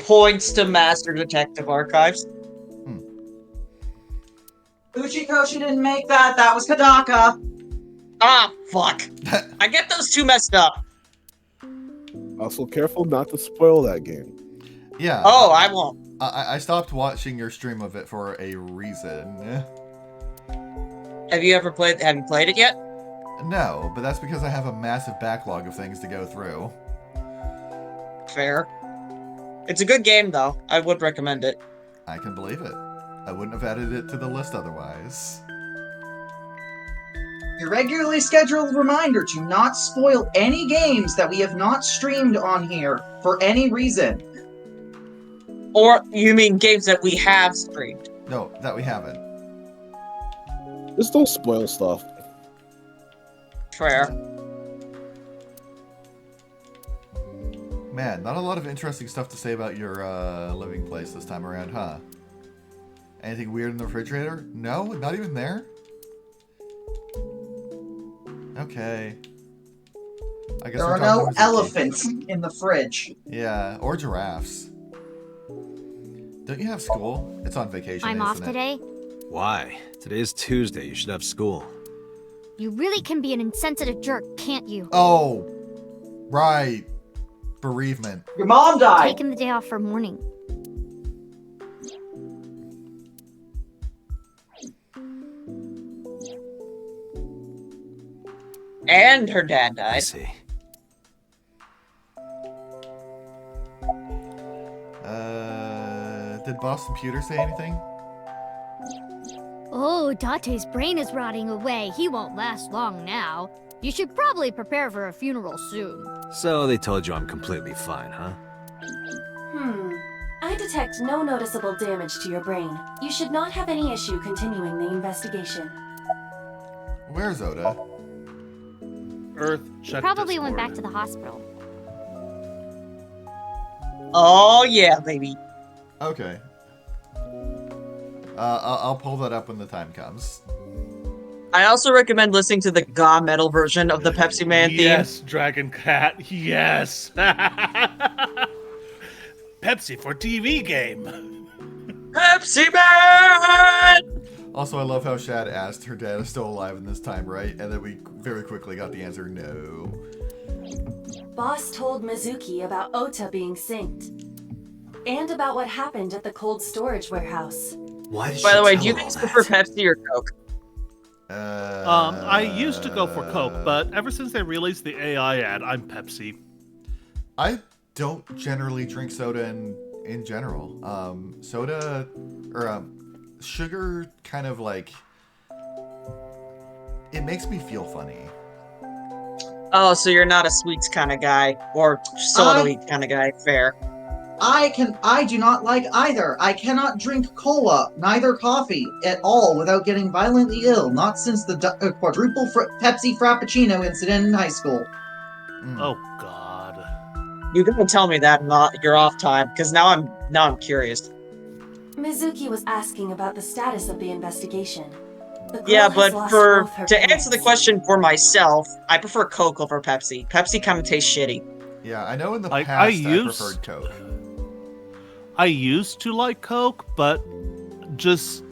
points to Master Detective Archives. Uchi-Koshi didn't make that. That was Kadaka. Ah, fuck. I get those two messed up. Also, careful not to spoil that game. Yeah. Oh, I won't. I stopped watching your stream of it for a reason. Have you played it yet? No, but that's because I have a massive backlog of things to go through. Fair. It's a good game, though. I would recommend it. I can believe it. I wouldn't have added it to the list otherwise. A regularly scheduled reminder to not spoil any games that we have not streamed on here for any reason. Or you mean games that we have streamed? No, that we haven't. Just don't spoil stuff. Fair. Man, not a lot of interesting stuff to say about your living place this time around, huh? Anything weird in the refrigerator? No? Not even there? Okay. I guess There we're are talking no about Suzuki. elephants in the fridge. Yeah, or giraffes. Don't you have school? It's on vacation, I'm isn't off it? today. Why? Today is Tuesday. You should have school. You really can be an insensitive jerk, can't you? Oh, right. Bereavement. Your mom died! Taking the day off for mourning. And her dad I died. see. Did Boss Computer say anything? Oh, Date's brain is rotting away. He won't last long now. You should probably prepare for a funeral soon. So they told you I'm completely fine, huh? I detect no noticeable damage to your brain. You should not have any issue continuing the investigation. Where's Oda? Earth check. Probably went back to the hospital. Oh yeah, baby. Okay. I'll pull that up when the time comes. I also recommend listening to the Ga metal version of the Pepsi Man theme. Yes, Dragon Cat. Yes. Pepsi for TV game. Pepsi Man! Also, I love how Shad asked her dad is still alive in this time, right? And then we very quickly got the answer, no. Boss told Mizuki about Ota being synced. And about what happened at the cold storage warehouse. Why did By the way, tell do you all guys that? prefer Pepsi or Coke? I used to go for Coke, but ever since they released the AI ad, I'm Pepsi. I don't generally drink soda in general. Soda or sugar kind of like it makes me feel funny. Oh, so you're not a sweets kind of guy or soda kind of guy. Fair. I do not like either. I cannot drink cola, neither coffee, at all without getting violently ill, not since the quadruple Pepsi Frappuccino incident in high school. Oh God. You gotta tell me that not your off time, because now I'm curious. Mizuki was asking about the status of the investigation. The girl Yeah, has but lost for both her to answer the parents. question for myself, I prefer Coke over Pepsi. Pepsi kind of tastes shitty. Yeah, I know in the I past used- I preferred Coke. I used to like Coke, but just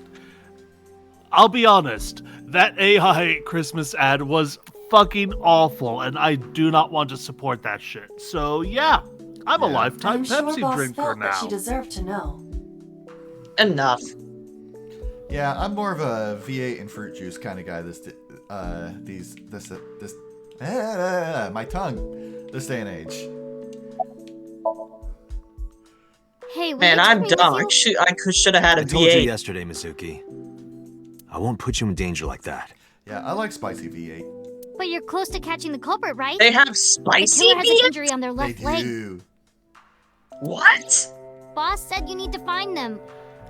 I'll be honest, that AI Christmas ad was fucking awful, and I do not want to support that shit. So yeah, I'm a lifetime I'm sure Pepsi Boss drinker felt that now. she deserved to know. Enough. Yeah, I'm more of a V8 and fruit juice kind of guy. My tongue. This day and age. Hey, will Man, you take I'm me with dumb. you? I should have had a I told you V8. yesterday, Mizuki. I won't put you in danger like that. Yeah, I like spicy V8. But you're close to catching the culprit, right? They have The spicy killer has an V8? injury on their They left leg. do. What? Boss said you need to find them.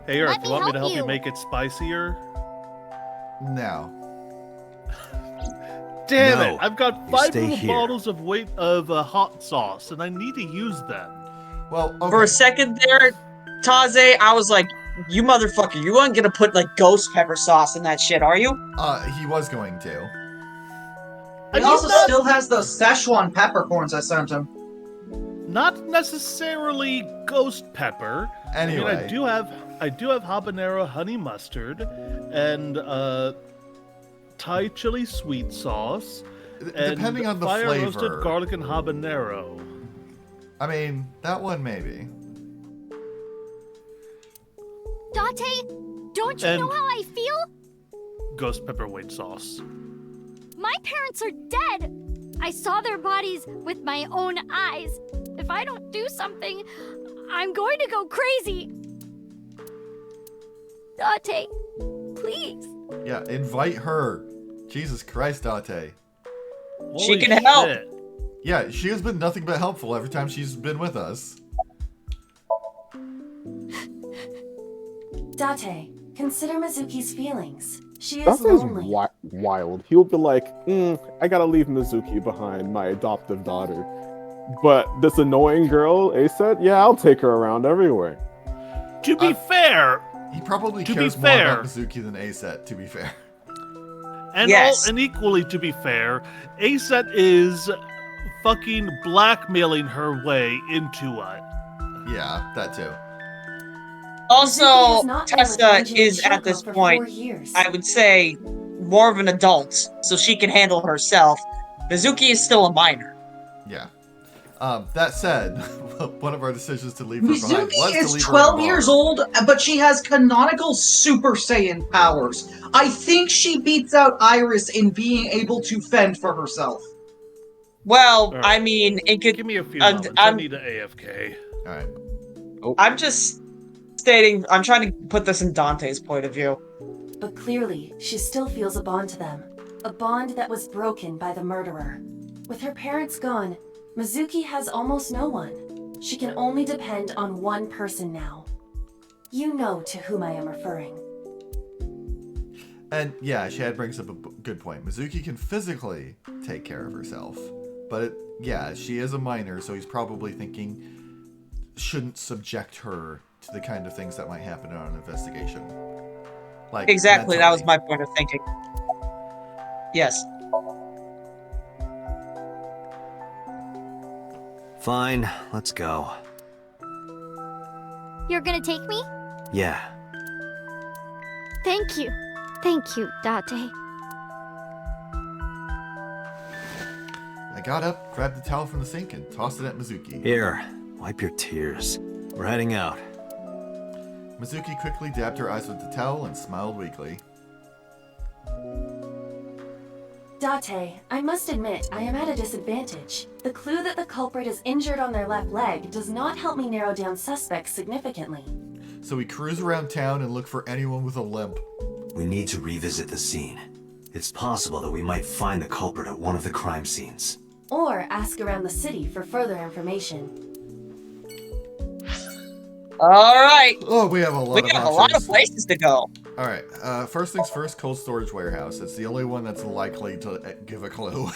Hey Earth, Let you want me to help help you you. make it spicier? No. Damn No, it! I've got you 5 stay little here. bottles of hot sauce, and I need to use them. Well, okay. For a second there, Taze, I was like, you motherfucker, you aren't gonna put like ghost pepper sauce in that shit, are you? He was going to. He mean, also not- still has those Szechuan peppercorns I sent him. Not necessarily ghost pepper. Anyway. I mean, I do have habanero honey mustard and Thai chili sweet sauce and Depending on the fire flavor. roasted garlic and habanero. I mean, that one maybe. Date, don't you And- know how I feel? Ghost pepper white sauce. My parents are dead. I saw their bodies with my own eyes. If I don't do something, I'm going to go crazy. Date, please. Yeah, invite her. Jesus Christ, Date. She Holy can help. shit. Yeah, she has been nothing but helpful every time she's been with us. Date, consider Mizuki's feelings. She That is sounds lonely. wild. He'll be like, I gotta leave Mizuki behind, my adoptive daughter. But this annoying girl, Ace said, yeah, I'll take her around everywhere. To be fair, He probably To be cares more fair- about Mizuki than Aset, to be fair. and Yes. and equally to be fair, Aset is fucking blackmailing her way into it. Yeah, that too. Also, has not been with Tessa Renju is and at Shoko this for point, 4 years. I would say, more of an adult, so she can handle herself. Mizuki is still a minor. Yeah. That said, one of our decisions to leave her behind Mizuki was to is leave her in a 12 years bar. old, but she has canonical Super Saiyan powers. I think she beats out Iris in being able to fend for herself. Well, All right. I mean, it could. Give me a few moments. I need to AFK. All right. I'm just stating. I'm trying to put this in Dante's point of view. But clearly, she still feels a bond to them. A bond that was broken by the murderer. With her parents gone, Mizuki has almost no one. She can only depend on one person now. You know to whom I am referring. And yeah, Shad brings up a good point. Mizuki can physically take care of herself. But yeah, she is a minor, so he's probably thinking shouldn't subject her to the kind of things that might happen on an investigation. Like Exactly, that was mentally. my point of thinking. Yes. Fine, let's go. You're gonna take me? Yeah. Thank you. Thank you, Date. I got up, grabbed the towel from the sink, and tossed it at Mizuki. Here, wipe your tears. We're heading out. Mizuki quickly dabbed her eyes with the towel and smiled weakly. Date, I must admit, I am at a disadvantage. The clue that the culprit is injured on their left leg does not help me narrow down suspects significantly. So we cruise around town and look for anyone with a limp. We need to revisit the scene. It's possible that we might find the culprit at one of the crime scenes. Or ask around the city for further information. Alright. Oh, we have a lot of options. We have a lot of places to go. Alright, first things first, cold storage warehouse. It's the only one that's likely to give a clue.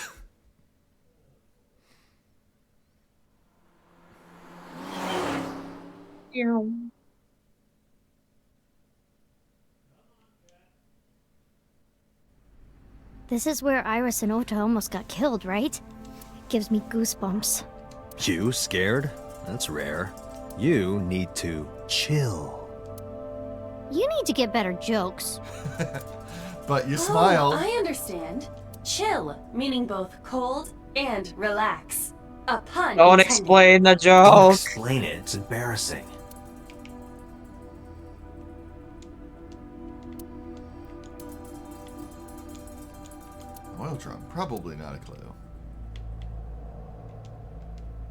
This is where Iris and Ota almost got killed, right? Gives me goosebumps. You scared? That's rare. You need to chill. You need to get better jokes. But you smile. Oh, I understand. Chill, meaning both cold and relax. A pun Don't intended. explain the Don't joke. explain it, it's embarrassing. Oil drum, probably not a clue.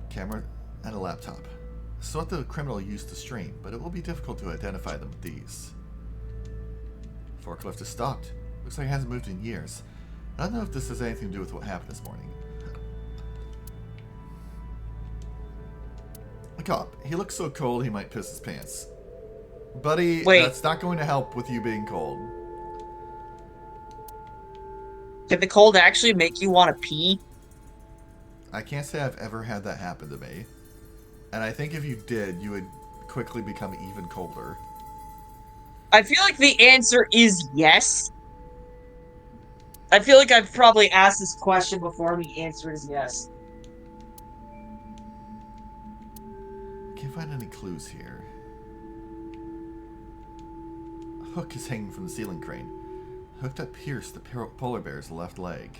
Camera and a laptop. This is what the criminal used to stream, but it will be difficult to identify them with these. Forklift is stopped. Looks like it hasn't moved in years. I don't know if this has anything to do with what happened this morning. The cop. He looks so cold he might piss his pants. Buddy, Wait. that's not going to help with you being cold. Did the cold actually make you want to pee? I can't say I've ever had that happen to me. And I think if you did, you would quickly become even colder. I feel like the answer is yes. I feel like I've probably asked this question before and the answer is yes. Can't find any clues here. A hook is hanging from the ceiling crane. The hook that pierced the polar bear's left leg.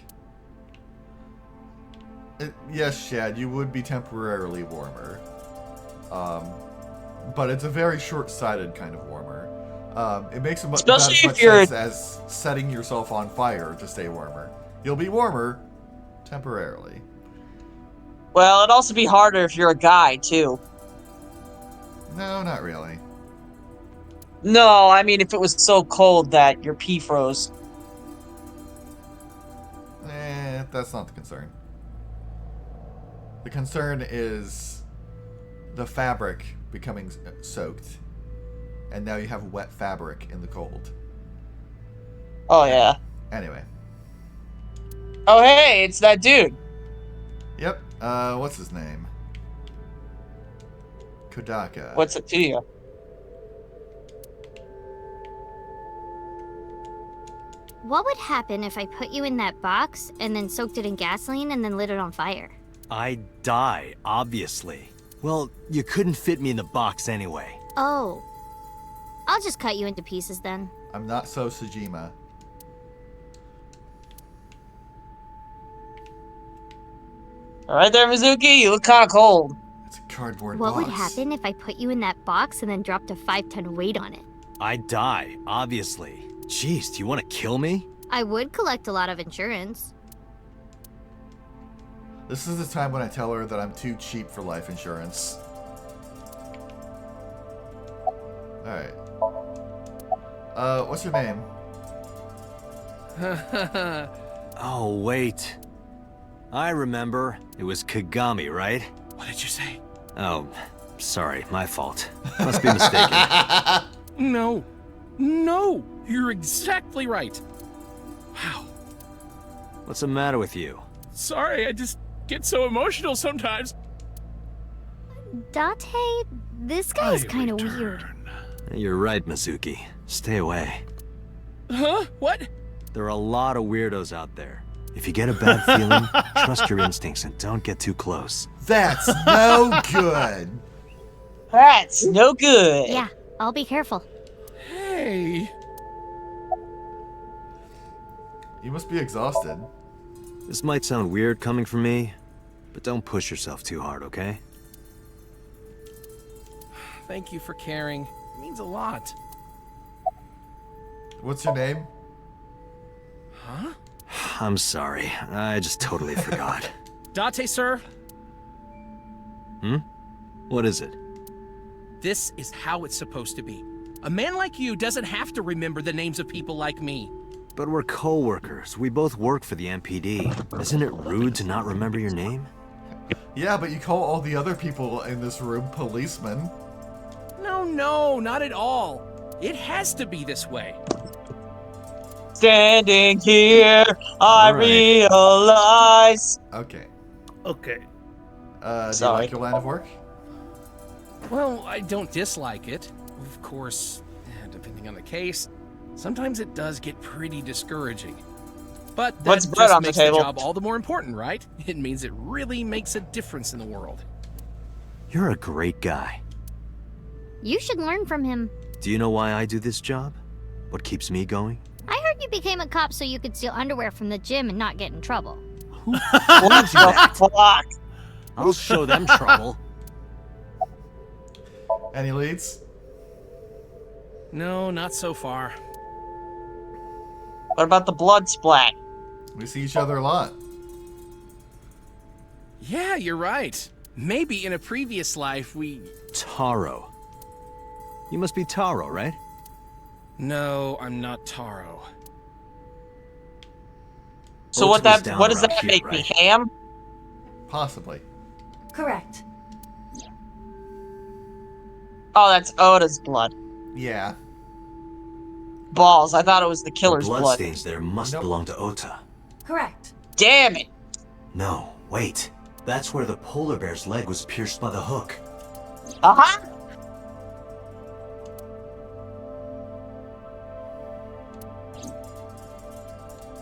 Yes, Shad, you would be temporarily warmer. But it's a very short-sighted kind of warmer. It makes about as much sense as setting yourself on fire to stay warmer. You'll be warmer temporarily. Well, it'd also be harder if you're a guy, too. No, not really. No, I mean if it was so cold that your pee froze. That's not the concern. The concern is the fabric becoming soaked. And now you have wet fabric in the cold. Oh, yeah. Anyway. Oh, hey, it's that dude. Yep. What's his name? Kodaka. What's it to you? What would happen if I put you in that box and then soaked it in gasoline and then lit it on fire? I'd die, obviously. Well, you couldn't fit me in the box anyway. Oh. I'll just cut you into pieces then. I'm not so Sejima. All right there, Mizuki. You look kind of cold. It's a cardboard What box. would happen if I put you in that box and then dropped a 5-ton weight on it? I'd die, obviously. Jeez, do you want to kill me? I would collect a lot of insurance. This is the time when I tell her that I'm too cheap for life insurance. Alright. What's your name? Oh, wait. I remember. It was Kagami, right? What did you say? Oh, sorry, my fault. Must be mistaken. No. No! You're exactly right. Wow. What's the matter with you? Sorry, I just get so emotional sometimes. Date, this guy's kind of weird. You're right, Mizuki. Stay away. Huh? What? There are a lot of weirdos out there. If you get a bad feeling, trust your instincts and don't get too close. That's no good. That's no good. Yeah, I'll be careful. Hey. You must be exhausted. This might sound weird coming from me, but don't push yourself too hard, okay? Thank you for caring. It means a lot. What's your name? Huh? I'm sorry. I just totally forgot. Date, sir. Hmm? What is it? This is how it's supposed to be. A man like you doesn't have to remember the names of people like me. But we're co-workers. We both work for the MPD. Isn't it rude to not remember your name? Yeah, but you call all the other people in this room policemen. No, not at all. It has to be this way. Standing here, I realize. Okay. Okay. Do you Sorry. like your line of work? Well, I don't dislike it. Of course, depending on the case, sometimes it does get pretty discouraging. But that What's bread just on the makes table? the job all the more important, right? It means it really makes a difference in the world. You're a great guy. You should learn from him. Do you know why I do this job? What keeps me going? I heard you became a cop so you could steal underwear from the gym and not get in trouble. Who told you that? Fuck. I'll show them trouble. Any leads? No, not so far. What about the blood splat? We see each other a lot. Yeah, you're right. Maybe in a previous life we... Taro. You must be Taro, right? No, I'm not Taro. So Oats was down what does around that here, make me? right? Ham? Possibly. Correct. Oh, that's Oda's blood. Yeah. Balls. I thought it was the killer's The blood. bloodstains there must Nope. belong to Ota. Correct. Damn it. No, wait. That's where the polar bear's leg was pierced by the hook. Uh-huh.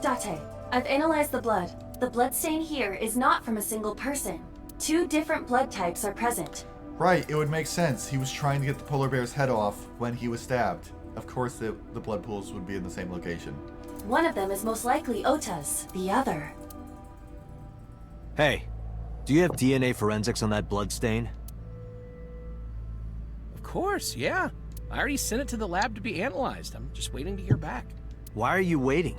Date, I've analyzed the blood. The bloodstain here is not from a single person. 2 different blood types are present. Right, it would make sense. He was trying to get the polar bear's head off when he was stabbed. Of course, the blood pools would be in the same location. One of them is most likely Ota's, the other. Hey, do you have DNA forensics on that blood stain? Of course, yeah. I already sent it to the lab to be analyzed. I'm just waiting to hear back. Why are you waiting?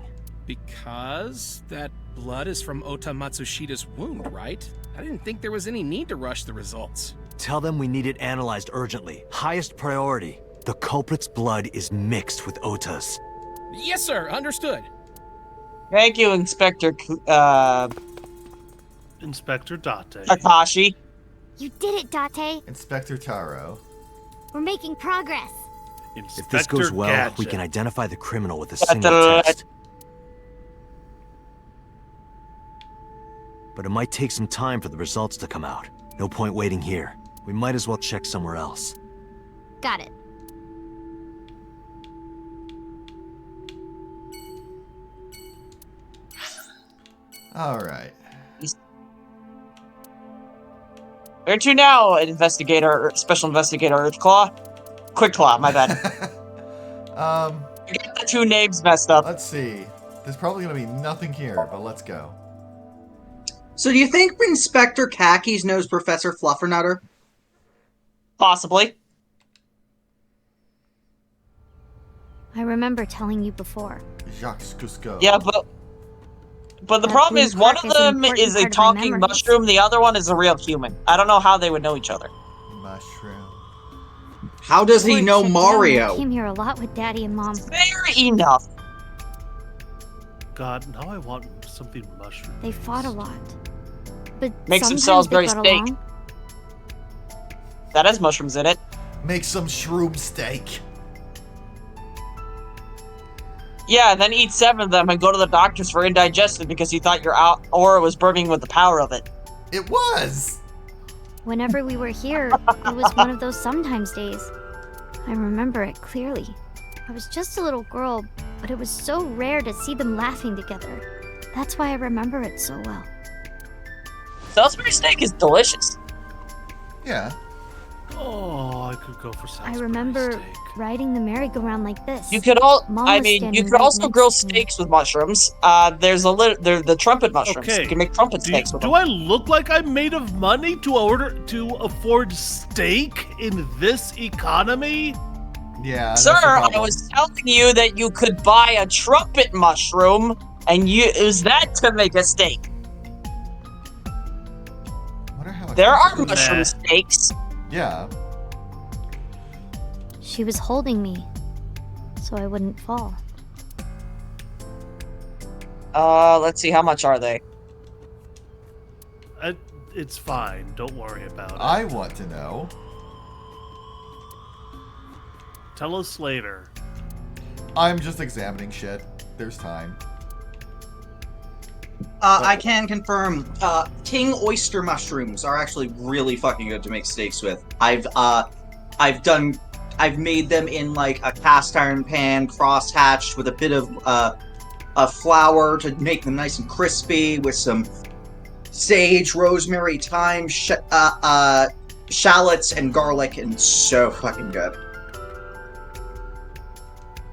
Because that blood is from Ota Matsushida's wound, right? I didn't think there was any need to rush the results. Tell them we need it analyzed urgently. Highest priority. The culprit's blood is mixed with Ota's. Yes, sir. Understood. Thank you, Inspector Inspector Date. Kakashi. You did it, Date. Inspector Taro. We're making progress. If this goes well, Gadget. we can identify the criminal with a Got single the- test. But it might take some time for the results to come out. No point waiting here. We might as well check somewhere else. Got it. Alright. Where to now, Special Investigator Earthclaw? Quick Claw, my bad. You get the two names messed up. Let's see. There's probably going to be nothing here, but let's go. So do you think Inspector Khakis knows Professor Fluffernutter? Possibly. I remember telling you before. Jacques Cusco. Yeah, but the That problem blue is one of crack is an them important is a part of my talking memories. mushroom, the other one is a real human. I don't know how they would know each other. Mushroom. How does he Before it know shut down, Mario? I came here a lot with Daddy and Mom. Fair enough. God, now I want something mushroom. They fought a lot. But Makes sometimes themselves they very got steak. along. That has mushrooms in it. Make some shroom steak. Yeah, and then eat 7 of them and go to the doctors for indigestion because you thought your aura was burning with the power of it. It was! Whenever we were here, it was one of those sometimes days. I remember it clearly. I was just a little girl, but it was so rare to see them laughing together. That's why I remember it so well. Salisbury steak is delicious. Yeah. Oh, I could go for I Salisbury remember steak. riding the merry-go-round like this. You could Mom I was mean, standing you could right also next grill to me. steaks with mushrooms. There's the trumpet mushrooms. Okay. You can make trumpet Do, steaks with do them. I look like I'm made of money to afford steak in this economy? Yeah. Sir, that's the I problem. was telling you that you could buy a trumpet mushroom and use that to make a steak. Wonder how There are expensive- mushroom Nah. steaks. Yeah. She was holding me, so I wouldn't fall. Let's see, how much are they? It's fine. Don't worry about it. I want to know. Tell us later. I'm just examining shit. There's time. I can confirm, king oyster mushrooms are actually really fucking good to make steaks with. I've made them in like a cast iron pan, cross-hatched with a bit of flour to make them nice and crispy, with some sage, rosemary, thyme, shallots, and garlic, and so fucking good.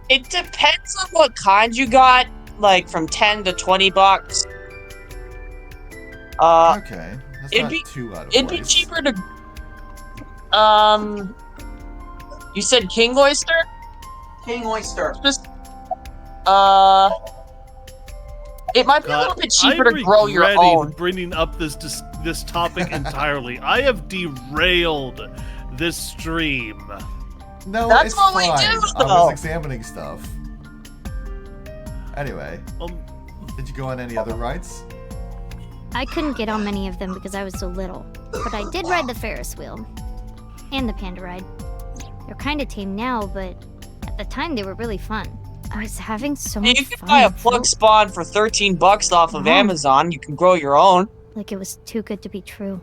It depends on what kind you got, like from 10 to 20 bucks. Okay. That's it'd not be- too out of It'd be place. cheaper to. You said king oyster? King oyster. Just. It might be a little bit cheaper I'm to grow your regretting own. bringing up this topic entirely. I have derailed this stream. No, That's it's what we fine. do, I though. was examining stuff. Anyway, did you go on any other rides? I couldn't get on many of them because I was so little, but I did ride the Ferris wheel. And the panda ride. They're kinda tame now, but at the time they were really fun. I was having so much You can fun. buy a it plug felt spawn for 13 bucks off of Mom. Amazon. You can grow your own. like it was too good to be true.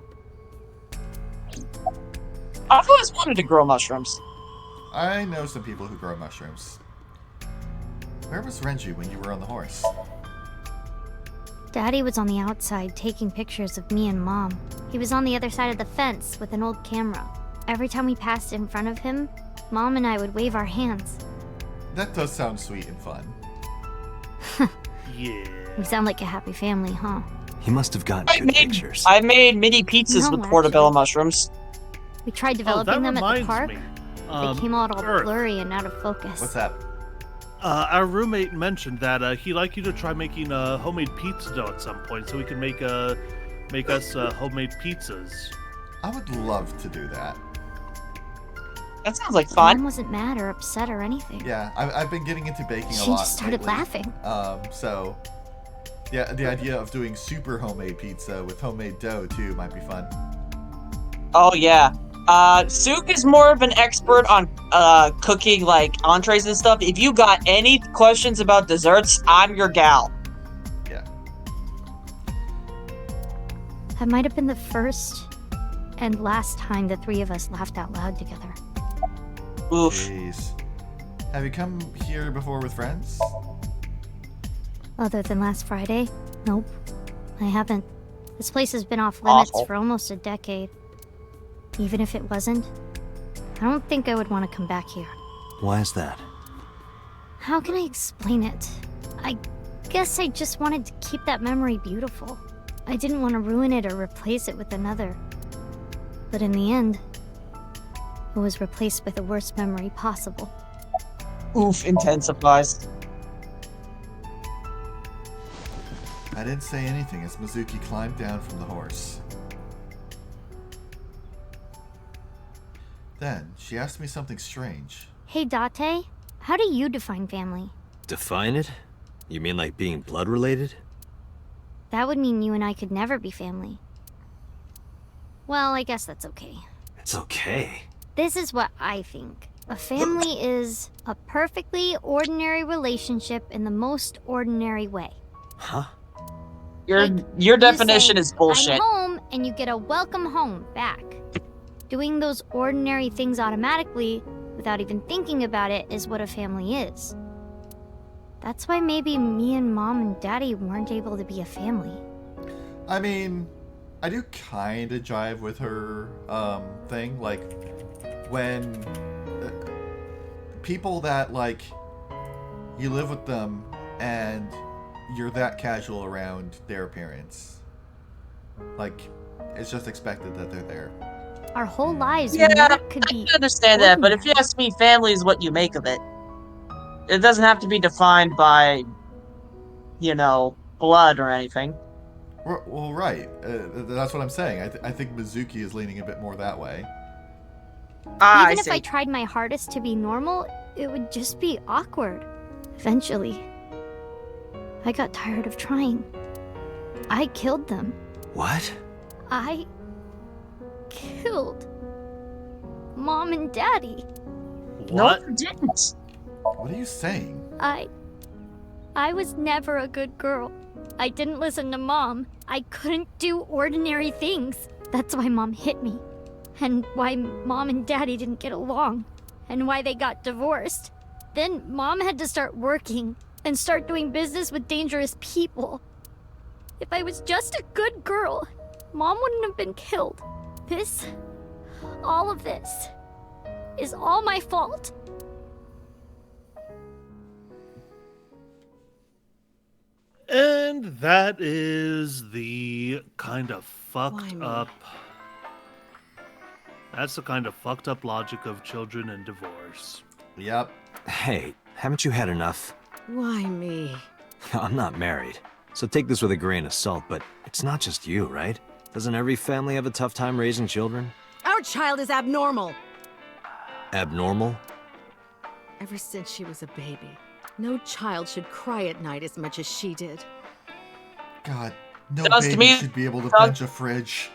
I've always wanted to grow mushrooms. I know some people who grow mushrooms. Where was Renju when you were on the horse? Daddy was on the outside taking pictures of me and Mom. He was on the other side of the fence with an old camera. Every time we passed in front of him, Mom and I would wave our hands. That does sound sweet and fun. Yeah. We sound like a happy family, huh? He must have gotten I good made, pictures. I made mini pizzas No, with portobello actually. mushrooms. We tried Oh, developing that them at the reminds park. me. They came out all Earth. blurry and out of focus. What's that? Our roommate mentioned that he'd like you to try making homemade pizza dough at some point, so we can make us homemade pizzas. I would love to do that. That sounds like Mom fun. wasn't mad or upset or anything. Yeah, I've been getting into baking a She lot just started lately. laughing. So, yeah, the idea of doing super homemade pizza with homemade dough too might be fun. Oh yeah. Sook is more of an expert on cooking like entrees and stuff. If you got any questions about desserts, I'm your gal. Yeah. That might have been the first and last time the three of us laughed out loud together. Oof. Jeez. Have you come here before with friends? Other than last Friday? Nope. I haven't. This place has been off limits Awful. for almost a decade. Even if it wasn't, I don't think I would want to come back here. Why is that? How can I explain it? I guess I just wanted to keep that memory beautiful. I didn't want to ruin it or replace it with another. But in the end, it was replaced with the worst memory possible. Oof, intensifies. I didn't say anything as Mizuki climbed down from the horse. Then, she asked me something strange. Hey Date, how do you define family? Define it? You mean like being blood related? That would mean you and I could never be family. Well, I guess that's okay. It's okay. This is what I think. A family is a perfectly ordinary relationship in the most ordinary way. Huh? Your definition say, is bullshit. I'm home, and you get a welcome home back. Doing those ordinary things automatically, without even thinking about it, is what a family is. That's why maybe me and Mom and Daddy weren't able to be a family. I mean, I do kind of jive with her thing. Like, when people that, like, you live with them and you're that casual around their appearance. Like, it's just expected that they're there. Our whole lives, we Yeah, never could I be. can understand that, but if you ask me, family is what you make of it. It doesn't have to be defined by, blood or anything. Well, right. That's what I'm saying. I think Mizuki is leaning a bit more that way. Even if I tried my hardest to be normal, it would just be awkward. Eventually. I got tired of trying. I killed them. What? I killed Mom and Daddy. No, you didn't. What are you saying? I was never a good girl. I didn't listen to Mom. I couldn't do ordinary things. That's why Mom hit me. And why Mom and Daddy didn't get along. And why they got divorced. Then Mom had to start working and start doing business with dangerous people. If I was just a good girl, Mom wouldn't have been killed. All of this, is all my fault. And that is the kind of fucked up... That's the kind of fucked up logic of children and divorce. Yep. Hey, haven't you had enough? Why me? I'm not married, so take this with a grain of salt, but it's not just you, right? Doesn't every family have a tough time raising children? Our child is abnormal. Abnormal? Ever since she was a baby, no child should cry at night as much as she did. God, no Sounds to baby me- should be able to sounds- bench a fridge.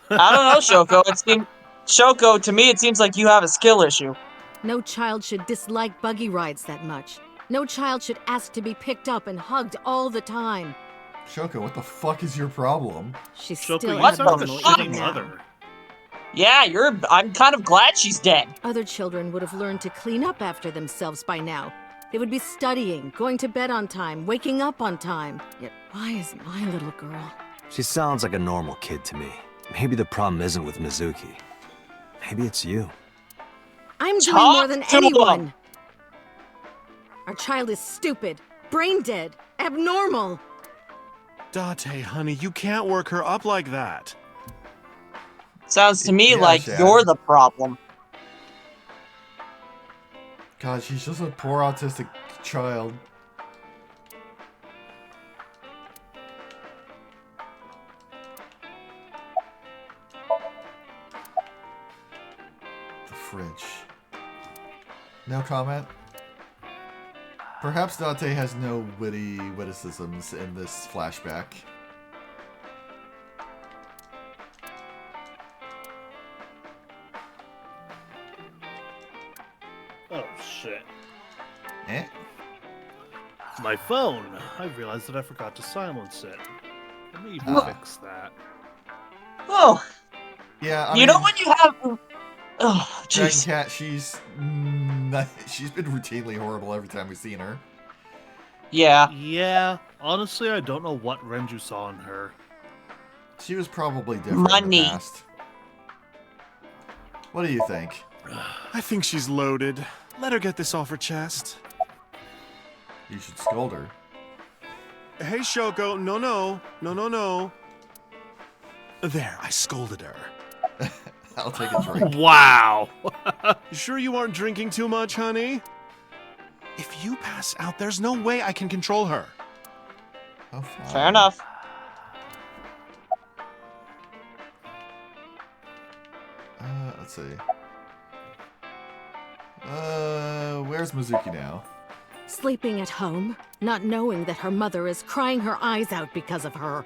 I don't know, Shoko. Shoko, to me, it seems like you have a skill issue. No child should dislike buggy rides that much. No child should ask to be picked up and hugged all the time. Shoko, what the fuck is your problem? She's Shoko, still you sound like a abnormal shitty even now. mother. Yeah, I'm kind of glad she's dead. Other children would have learned to clean up after themselves by now. They would be studying, going to bed on time, waking up on time. Yet why is my little girl? She sounds like a normal kid to me. Maybe the problem isn't with Mizuki. Maybe it's you. I'm doing Talk more than to anyone. him. Our child is stupid, brain dead, abnormal. Date, honey, you can't work her up like that. Sounds to me Yeah, like Shad. you're the problem. God, she's just a poor autistic child. The fridge. No comment? Perhaps Date has no witty witticisms in this flashback. Oh, shit. Eh? My phone. I realized that I forgot to silence it. Let me Oh. fix that. Oh, Yeah, I you know mean, when you have... Oh, Dragon jeez. Cat, she's been routinely horrible every time we've seen her. Yeah. Yeah, honestly, I don't know what Renju saw in her. She was probably different in the Money. past. What do you think? I think she's loaded. Let her get this off her chest. You should scold her. Hey, Shoko, no. There, I scolded her. I'll take a drink. Wow. You sure you aren't drinking too much, honey? If you pass out, there's no way I can control her. Oh, fine. Fair enough. Let's see. Where's Mizuki now? Sleeping at home, not knowing that her mother is crying her eyes out because of her.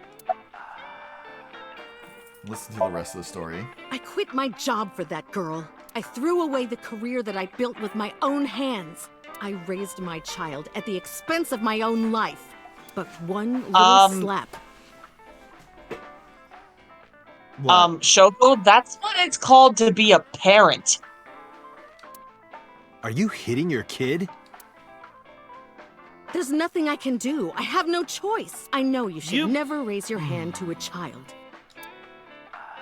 Listen to the rest of the story. I quit my job for that girl. I threw away the career that I built with my own hands. I raised my child at the expense of my own life. But one little slap. What? Shoko, that's what it's called to be a parent. Are you hitting your kid? There's nothing I can do. I have no choice. I know you should never raise your hand to a child.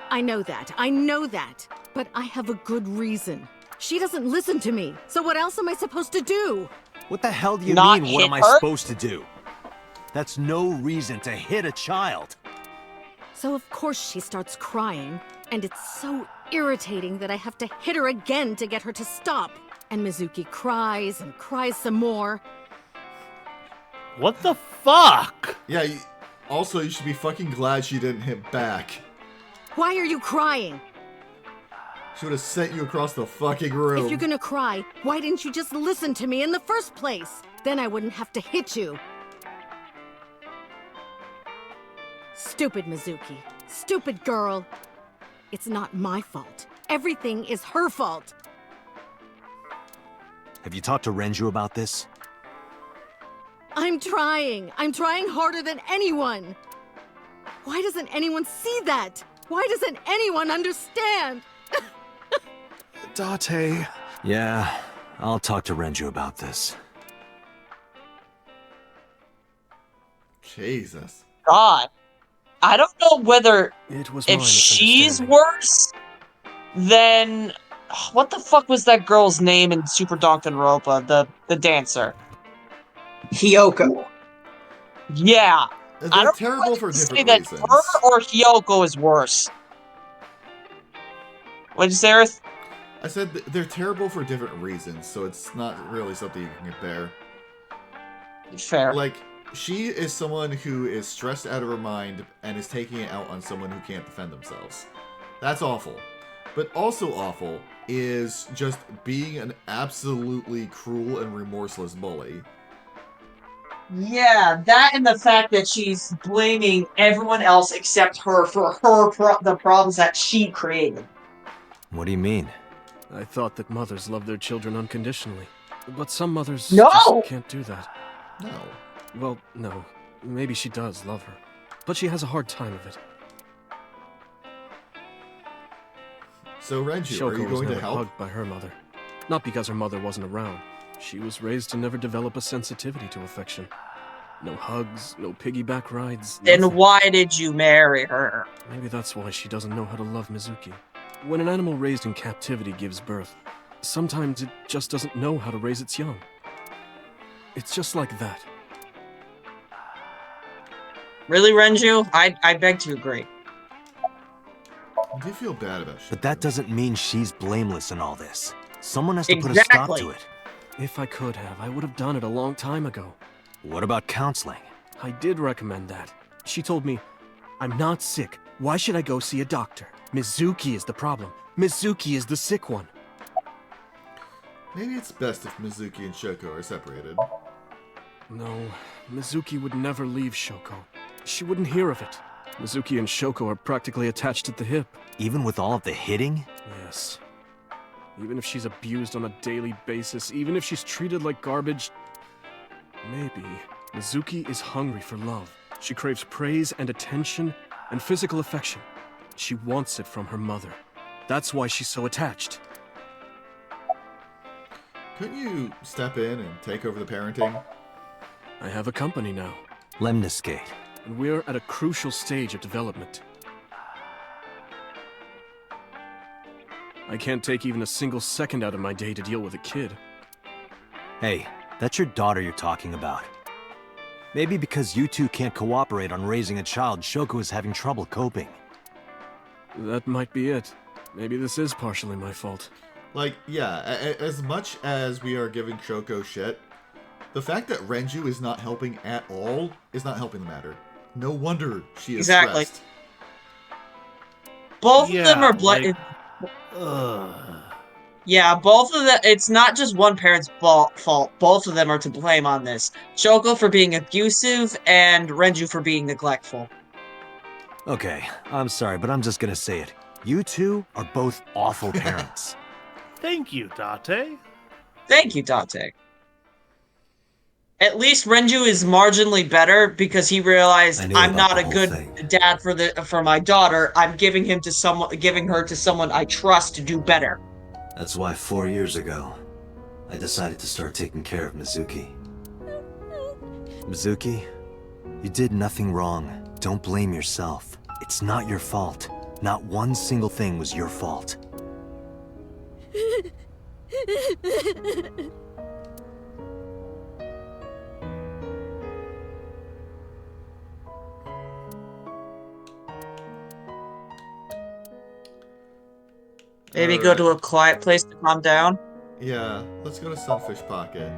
I know that. But I have a good reason. She doesn't listen to me. So what else am I supposed to do? What the hell do you Not mean, what hit am I her? supposed to do? That's no reason to hit a child. So of course she starts crying, and it's so irritating that I have to hit her again to get her to stop. And Mizuki cries and cries some more. What the fuck? Yeah, also, you should be fucking glad she didn't hit back. Why are you crying? She would have sent you across the fucking room. If you're gonna cry, why didn't you just listen to me in the first place? Then I wouldn't have to hit you. Stupid Mizuki. Stupid girl. It's not my fault. Everything is her fault. Have you talked to Renju about this? I'm trying. I'm trying harder than anyone. Why doesn't anyone see that? Why doesn't anyone understand? Date. Yeah, I'll talk to Renju about this. Jesus. God. I don't know whether It was if my she's misunderstanding. worse than what the fuck was that girl's name in Super Danganronpa, the dancer? Hyoko. Yeah. They're I don't terrible know for whether to say different that reasons. her or Hyoko is worse. What'd you say, Earth? I said they're terrible for different reasons, so it's not really something you can compare. Fair. Like, she is someone who is stressed out of her mind and is taking it out on someone who can't defend themselves. That's awful. But also awful is just being an absolutely cruel and remorseless bully. Yeah, that and the fact that she's blaming everyone else except her for the problems that she created. What do you mean? I thought that mothers love their children unconditionally. But some mothers No! just can't do that. No. Well, no. Maybe she does love her. But she has a hard time of it. So, Renju, are Shoko you was going to never help? hugged by her mother. Not because her mother wasn't around. She was raised to never develop a sensitivity to affection. No hugs, no piggyback rides. Then nothing. why did you marry her? Maybe that's why she doesn't know how to love Mizuki. When an animal raised in captivity gives birth, sometimes it just doesn't know how to raise its young. It's just like that. Really, Renju? I beg to agree. I do feel bad about shit. But that doesn't mean she's blameless in all this. Someone has to put a stop Exactly. to it. If I could have, I would have done it a long time ago. What about counseling? I did recommend that. She told me, I'm not sick. Why should I go see a doctor? Mizuki is the problem. Mizuki is the sick one. Maybe it's best if Mizuki and Shoko are separated. No, Mizuki would never leave Shoko. She wouldn't hear of it. Mizuki and Shoko are practically attached at the hip. Even with all of the hitting? Yes. Even if she's abused on a daily basis, even if she's treated like garbage, maybe. Mizuki is hungry for love. She craves praise and attention and physical affection. She wants it from her mother. That's why she's so attached. Couldn't you step in and take over the parenting? I have a company now, Lemniscate. and we're at a crucial stage of development. I can't take even a single second out of my day to deal with a kid. Hey, that's your daughter you're talking about. Maybe because you two can't cooperate on raising a child, Shoko is having trouble coping. That might be it. Maybe this is partially my fault. Like, yeah, as much as we are giving Shoko shit, the fact that Renju is not helping at all is not helping the matter. No wonder she is stressed. Both of them are Yeah, both of them. It's not just one parent's fault. Both of them are to blame on this. Shoko for being abusive and Renju for being neglectful. Okay, I'm sorry, but I'm just gonna say it. You two are both awful parents. Thank you, Date. Thank you, Date. At least Renju is marginally better because he realized I'm not a good dad for my daughter. I'm giving her to someone I trust to do better. That's why 4 years ago, I decided to start taking care of Mizuki. Mizuki, you did nothing wrong. Don't blame yourself. It's not your fault. Not one single thing was your fault. Maybe go to a quiet place to calm down. Yeah, let's go to Sunfish Pocket.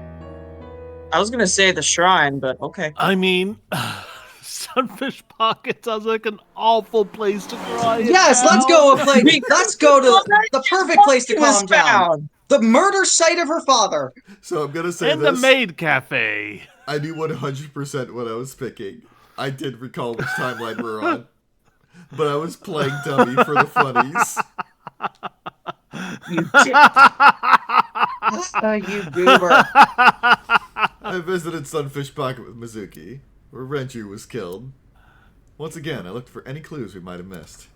I was gonna say the shrine, but okay. I mean, Sunfish Pocket sounds like an awful place to cry. Yes, let's go to the perfect place to calm down. The murder site of her father. So I'm gonna say and the maid cafe. I knew 100% what I was picking. I did recall which timeline we're on, but I was playing dummy for the funnies. You goober. I visited Sunfish Pocket with Mizuki, where Renju was killed. Once again, I looked for any clues we might have missed.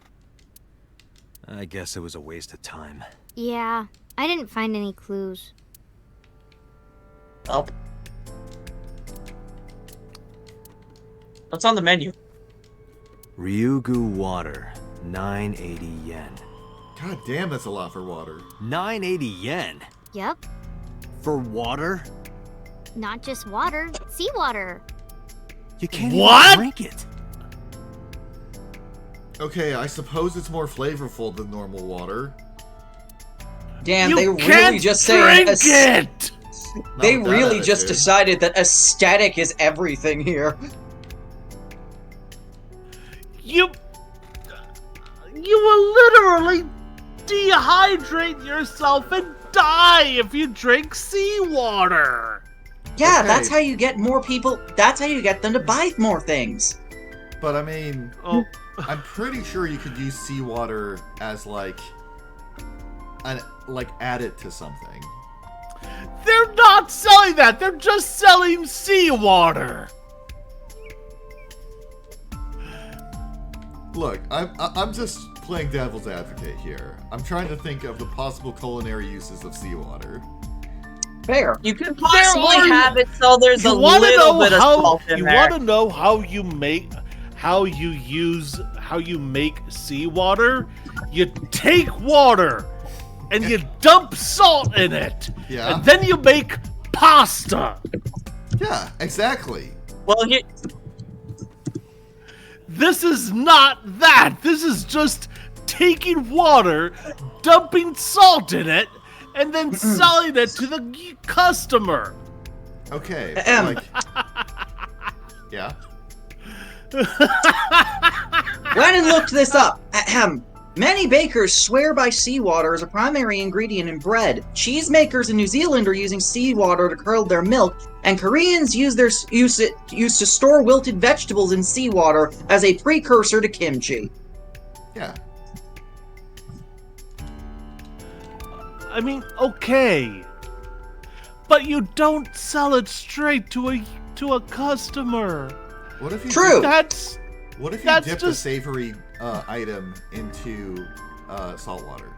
I guess it was a waste of time. Yeah, I didn't find any clues. Oh. What's on the menu? Ryugu water, 980 yen. God damn, that's a lot for water. 980 yen? Yep. For water? Not just water, seawater. You can't even drink it. Okay, I suppose it's more flavorful than normal water. Damn, they really just say it. They really just decided that aesthetic is everything here. You will literally dehydrate yourself and die if you drink seawater. Yeah, Okay. that's how you get more people. That's how you get them to buy more things. But I mean, I'm pretty sure you could use seawater as add it to something. They're not selling that. They're just selling seawater. Look, I'm just playing devil's advocate here. I'm trying to think of the possible culinary uses of seawater. Fair. You could possibly have it so there's a little bit of salt in there. You want to know how you make seawater? You take water and you dump salt in it. Yeah. And then you make pasta. Yeah, exactly. Well, this is not that. This is just taking water, dumping salt in it, and then selling it to the customer. Okay, yeah. Went and looked this up. Many bakers swear by seawater as a primary ingredient in bread. Cheesemakers in New Zealand are using seawater to curdle their milk, and Koreans use it to store wilted vegetables in seawater as a precursor to kimchi. Yeah. I mean, okay, but you don't sell it straight to a customer. What if you True. What if you dip a savory item into salt water?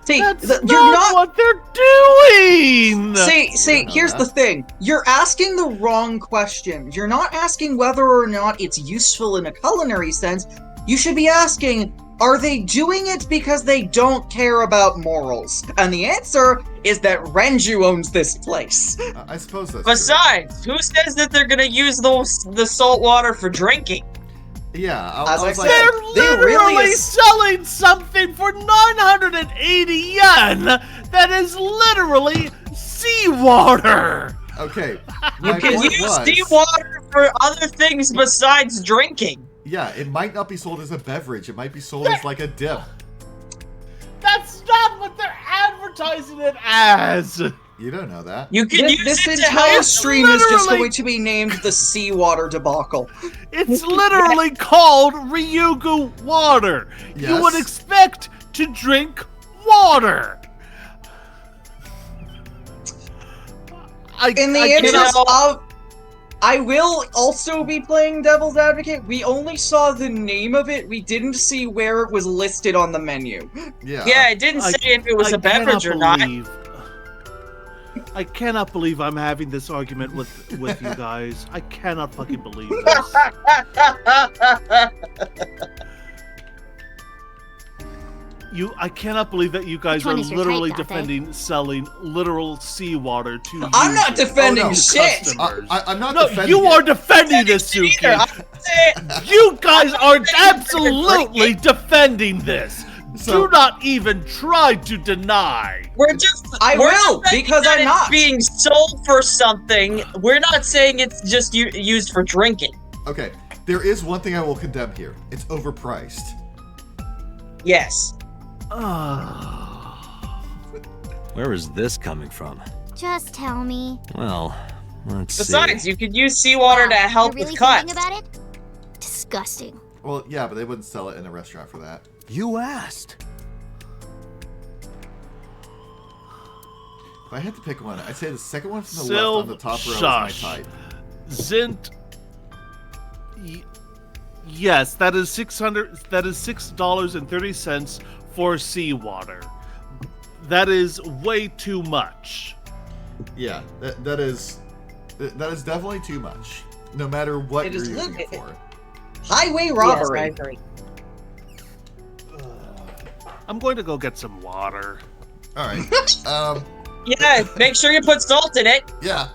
See, That's you're not what they're doing. See, here's the thing. You're asking the wrong question. You're not asking whether or not it's useful in a culinary sense. You should be asking, Are they doing it because they don't care about morals? And the answer is that Renju owns this place. I suppose that's Besides, who says that they're gonna use the salt water for drinking? true. Yeah, As I was said, like, They're they really literally is- selling something for 980 yen that is literally seawater. okay. You My can point use was, seawater for other things besides drinking. yeah, it might not be sold as a beverage. It might be sold as like a dip. That's not what they're advertising it as. You don't know that. You can use This it to entire help. stream is just literally- going to be named the seawater debacle. It's literally called Ryugu water. You Yes. would expect to drink water. In the I interest cannot- of, I will also be playing Devil's Advocate. We only saw the name of it. We didn't see where it was listed on the menu. Yeah. Yeah, it didn't say if it was a beverage or not. I cannot believe I'm having this argument with you guys. I cannot fucking believe this. I cannot believe that you guys Which one are is your literally type, Date? defending selling literal seawater to I'm not users, defending to shit. customers. I'm not No, defending you it. are defending this, Suki. You guys are absolutely defending this. So- Do not even try to deny. We're just. I we're will, just saying because that I'm it's not. being sold for something. We're not saying it's just used for drinking. Okay, there is one thing I will condemn here. It's overpriced. Yes. Where is this coming from? Just tell me. Well, let's Besides, see. you could use seawater to Wow, help you're really with cuts. thinking about it? Disgusting. Well, yeah, but they wouldn't sell it in a restaurant for that. You asked. If I had to pick one, I'd say the second one from the Sylv left on the top row is Shush. my type. Zint. Yes, that is $6.30 for seawater. That is way too much. Yeah, that is definitely too much. No matter what It you're is using it for. Highway Yes, robbery. I agree. I'm going to go get some water. All right. Yeah, make sure you put salt in it. Yeah.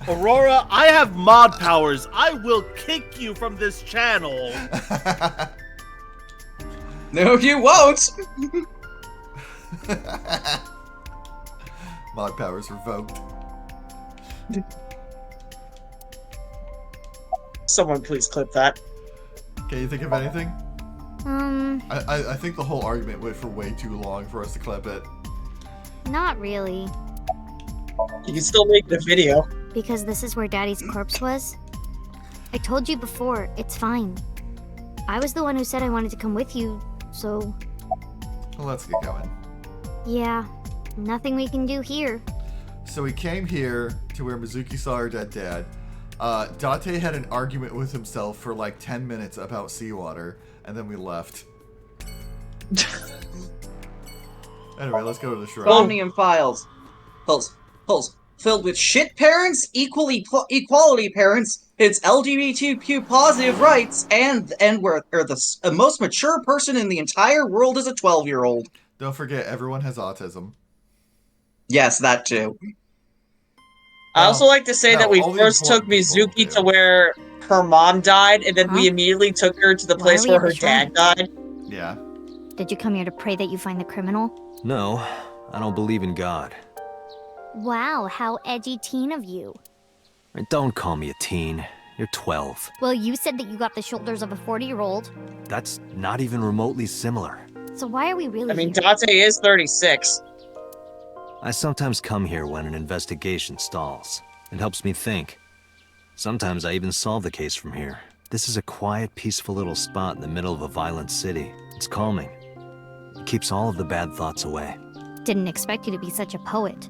Aurora, I have mod powers. I will kick you from this channel. No, you won't. Mod powers revoked. Someone please clip that. Can you think of anything? I think the whole argument went for way too long for us to clip it. Not really. You can still make the video. Because this is where Daddy's corpse was? I told you before, it's fine. I was the one who said I wanted to come with you, so... Well, let's get going. Yeah, nothing we can do here. So we came here to where Mizuki saw her dead dad. Date had an argument with himself for like 10 minutes about seawater, and then we left. Anyway, let's go to the shrine. Somnium files. Pulls. Filled with shit parents, equality parents, its LGBTQ positive rights, and where the most mature person in the entire world is a 12-year-old. Don't forget, everyone has autism. Yes, that too. I also like to say that we all the first took important people Mizuki do. to where her mom died, and then we immediately took her to the Why place are we where at the her dad died. Yeah. Did you come here to pray that you find the criminal? No, I don't believe in God. Wow, how edgy teen of you. Don't call me a teen. You're 12. Well, you said that you got the shoulders of a 40-year-old. That's not even remotely similar. So why are we really I mean, here? Date is 36. I sometimes come here when an investigation stalls. It helps me think. Sometimes I even solve the case from here. This is a quiet, peaceful little spot in the middle of a violent city. It's calming. It keeps all of the bad thoughts away. Didn't expect you to be such a poet.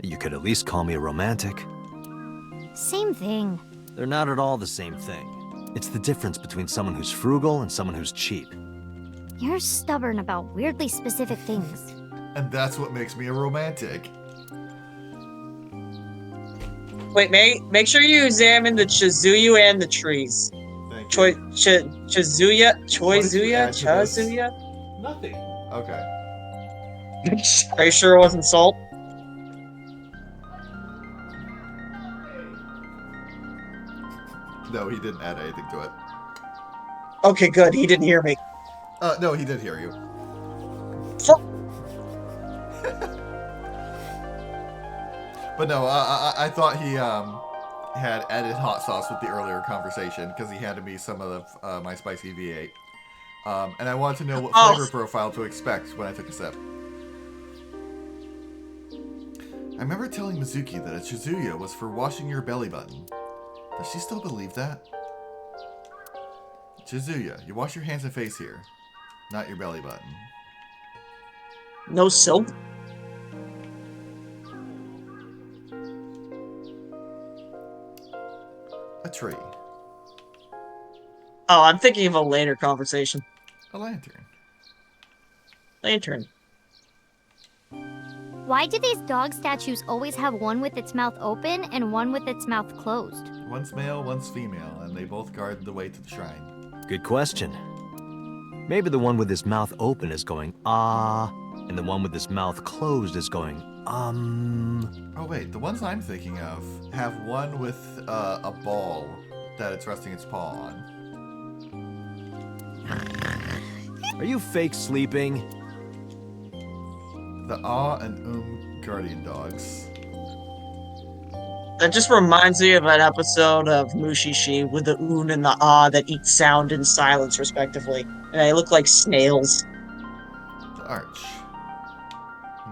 You could at least call me a romantic. Same thing. They're not at all the same thing. It's the difference between someone who's frugal and someone who's cheap. You're stubborn about weirdly specific things. And that's what makes me a romantic. Wait, make sure you examine the Chizuyu and the trees. Thank Chizuya? What did you Choizuya? add to this? Chazuya? Nothing. Okay. Are you sure it wasn't salt? No, he didn't add anything to it. Okay, good. He didn't hear me. No, he did hear you. But no, I thought he had added hot sauce with the earlier conversation because he handed me some of the, my spicy V8. And I wanted to know what flavor profile to expect when I took a sip. I remember telling Mizuki that a Chizuya was for washing your belly button. Does she still believe that? Chizuya, you wash your hands and face here, not your belly button. No soap? A tree. Oh, I'm thinking of a later conversation. A lantern. Lantern. Why do these dog statues always have one with its mouth open and one with its mouth closed? One's male, one's female, and they both guard the way to the shrine. Good question. Maybe the one with his mouth open is going, ah, and the one with his mouth closed is going, Oh wait, the ones I'm thinking of have one with a ball that it's resting its paw on. Are you fake sleeping? The Ah and guardian dogs. That just reminds me of an episode of Mushishi with the Un and the Ah that eat sound and silence, respectively. And they look like snails. The arch.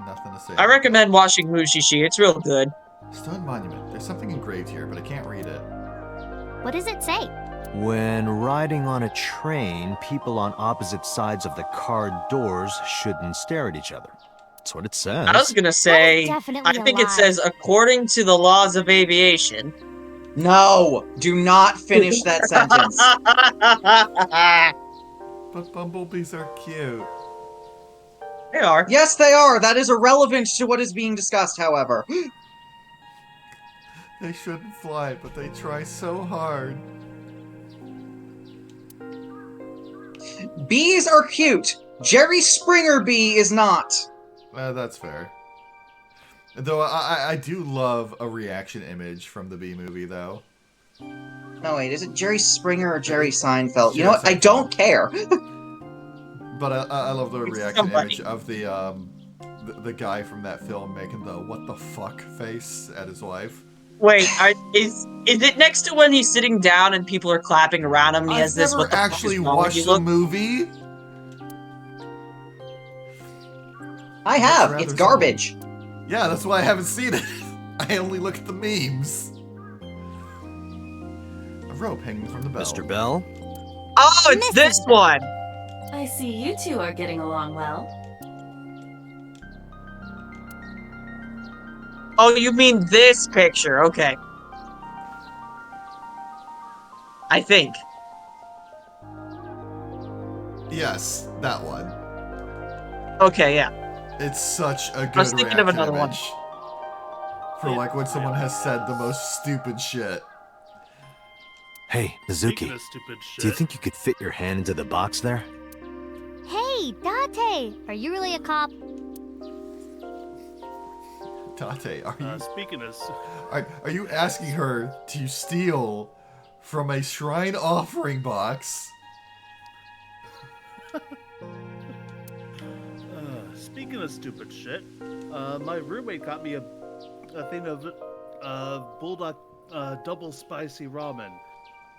Nothing to say. I recommend watching Mushishi. It's real good. Stone monument. There's something engraved here, but I can't read it. What does it say? When riding on a train, people on opposite sides of the car doors shouldn't stare at each other. That's what it says. I was gonna say, I think it says, according to the laws of aviation. No, do not finish that sentence. But bumblebees are cute. They are. Yes, they are. That is irrelevant to what is being discussed, however. They shouldn't fly, but they try so hard. Bees are cute. Jerry Springer bee is not. That's fair. Though I do love a reaction image from the Bee movie, though. No, wait, is it Jerry Springer or Jerry Seinfeld? You Jerry know what? I Seinfeld. don't care. But I love the reaction image of the guy from that film making the what the fuck face at his wife. Wait, is it next to when he's sitting down and people are clapping around him? And he has this. Never What the actually fuck is wrong with watched you the look? movie. I have. It's garbage. Yeah, that's why I haven't seen it. I only look at the memes. A rope hanging from the bell. Mr. Bell? Oh, it's this one! I see you two are getting along well. Oh, you mean this picture? Okay. I think. Yes, that one. Okay, yeah. It's such a good I was thinking of reaction another one. image. For like when someone has said the most stupid shit. Hey, Speaking Mizuki, of stupid shit. do you think you could fit your hand into the box there? Hey, Date! Are you really a cop? Tate, are you Speaking of... are you asking her to steal from a shrine offering box? Speaking of stupid shit, my roommate got me a thing of bulldog double spicy ramen.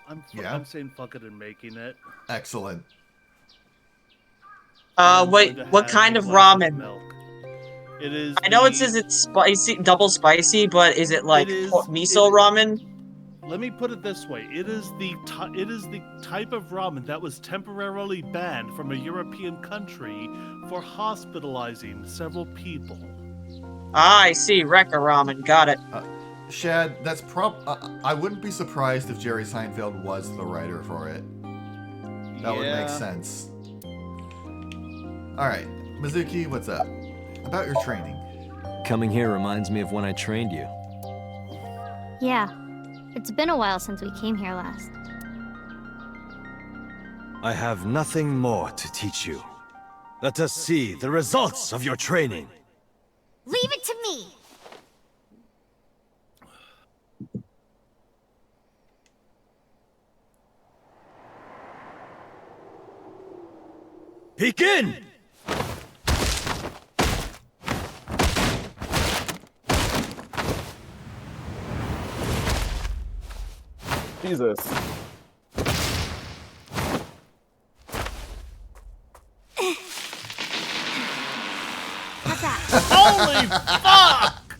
I'm saying fuck it and making it. Excellent. Wait, what kind of ramen? Milk. It is. I know it says it's spicy, double spicy, but is it like miso ramen? Let me put it this way: it is the type of ramen that was temporarily banned from a European country for hospitalizing several people. Ah, I see. Rekka ramen. Got it. Shad, that's I wouldn't be surprised if Jerry Seinfeld was the writer for it. That would make sense. Alright, Mizuki, what's up? About your training. Coming here reminds me of when I trained you. Yeah. It's been a while since we came here last. I have nothing more to teach you. Let us see the results of your training. Leave it to me! Begin! Jesus. Holy fuck!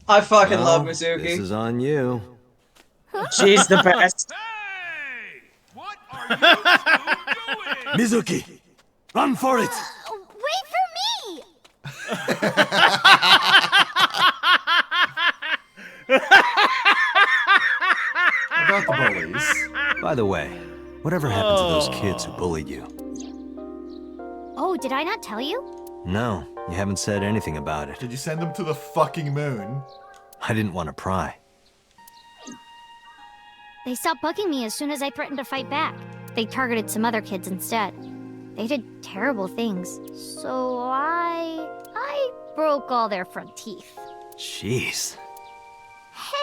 I fucking Well, love Mizuki. This is on you. She's the best. Mizuki, run for it! Wait for me! About the bullies. By the way, whatever happened to those kids who bullied you? Oh, did I not tell you? No, you haven't said anything about it. Did you send them to the fucking moon? I didn't want to pry. They stopped bugging me as soon as I threatened to fight back. They targeted some other kids instead. They did terrible things. So I broke all their front teeth. Jeez.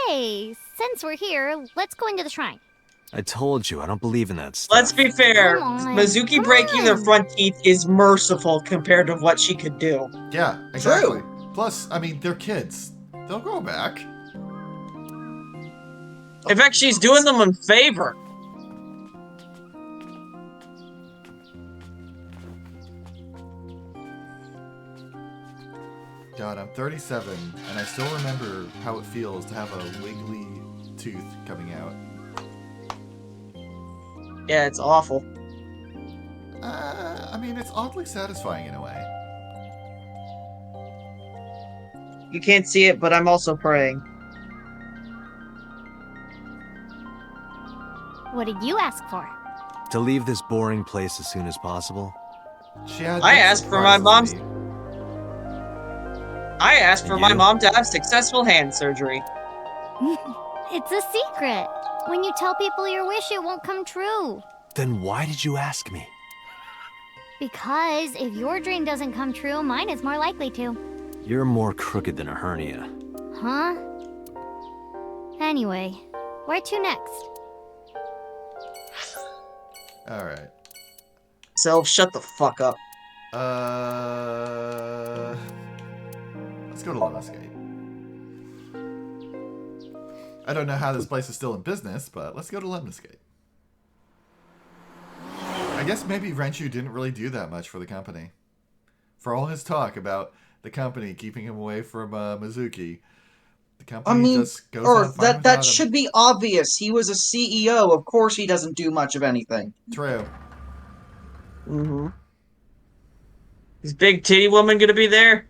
Hey, since we're here, let's go into the shrine. I told you, I don't believe in that stuff. Let's be fair. Come on, Mizuki come breaking their on. front teeth is merciful compared to what she could do. Yeah, exactly. Plus, I mean, they're kids. They'll grow back. In fact, she's doing them a favor. God, I'm 37, and I still remember how it feels to have a wiggly tooth coming out. Yeah, it's awful. I mean, it's oddly satisfying in a way. You can't see it, but I'm also praying. What did you ask for? To leave this boring place as soon as possible? I asked for my mom's. I asked for my mom to have successful hand surgery. It's a secret. When you tell people your wish, it won't come true. Then why did you ask me? Because if your dream doesn't come true, mine is more likely to. You're more crooked than a hernia. Huh? Anyway, where to next? Alright. Self, shut the fuck up. Let's go to Lemniscate. I don't know how this place is still in business, but let's go to Lemniscate. I guess maybe Renshu didn't really do that much for the company. For all his talk about the company keeping him away from Mizuki, the company just goes on fine that without him. should be obvious. He was a CEO. Of course he doesn't do much of anything. True. Mm-hmm. Is Big Titty Woman gonna be there?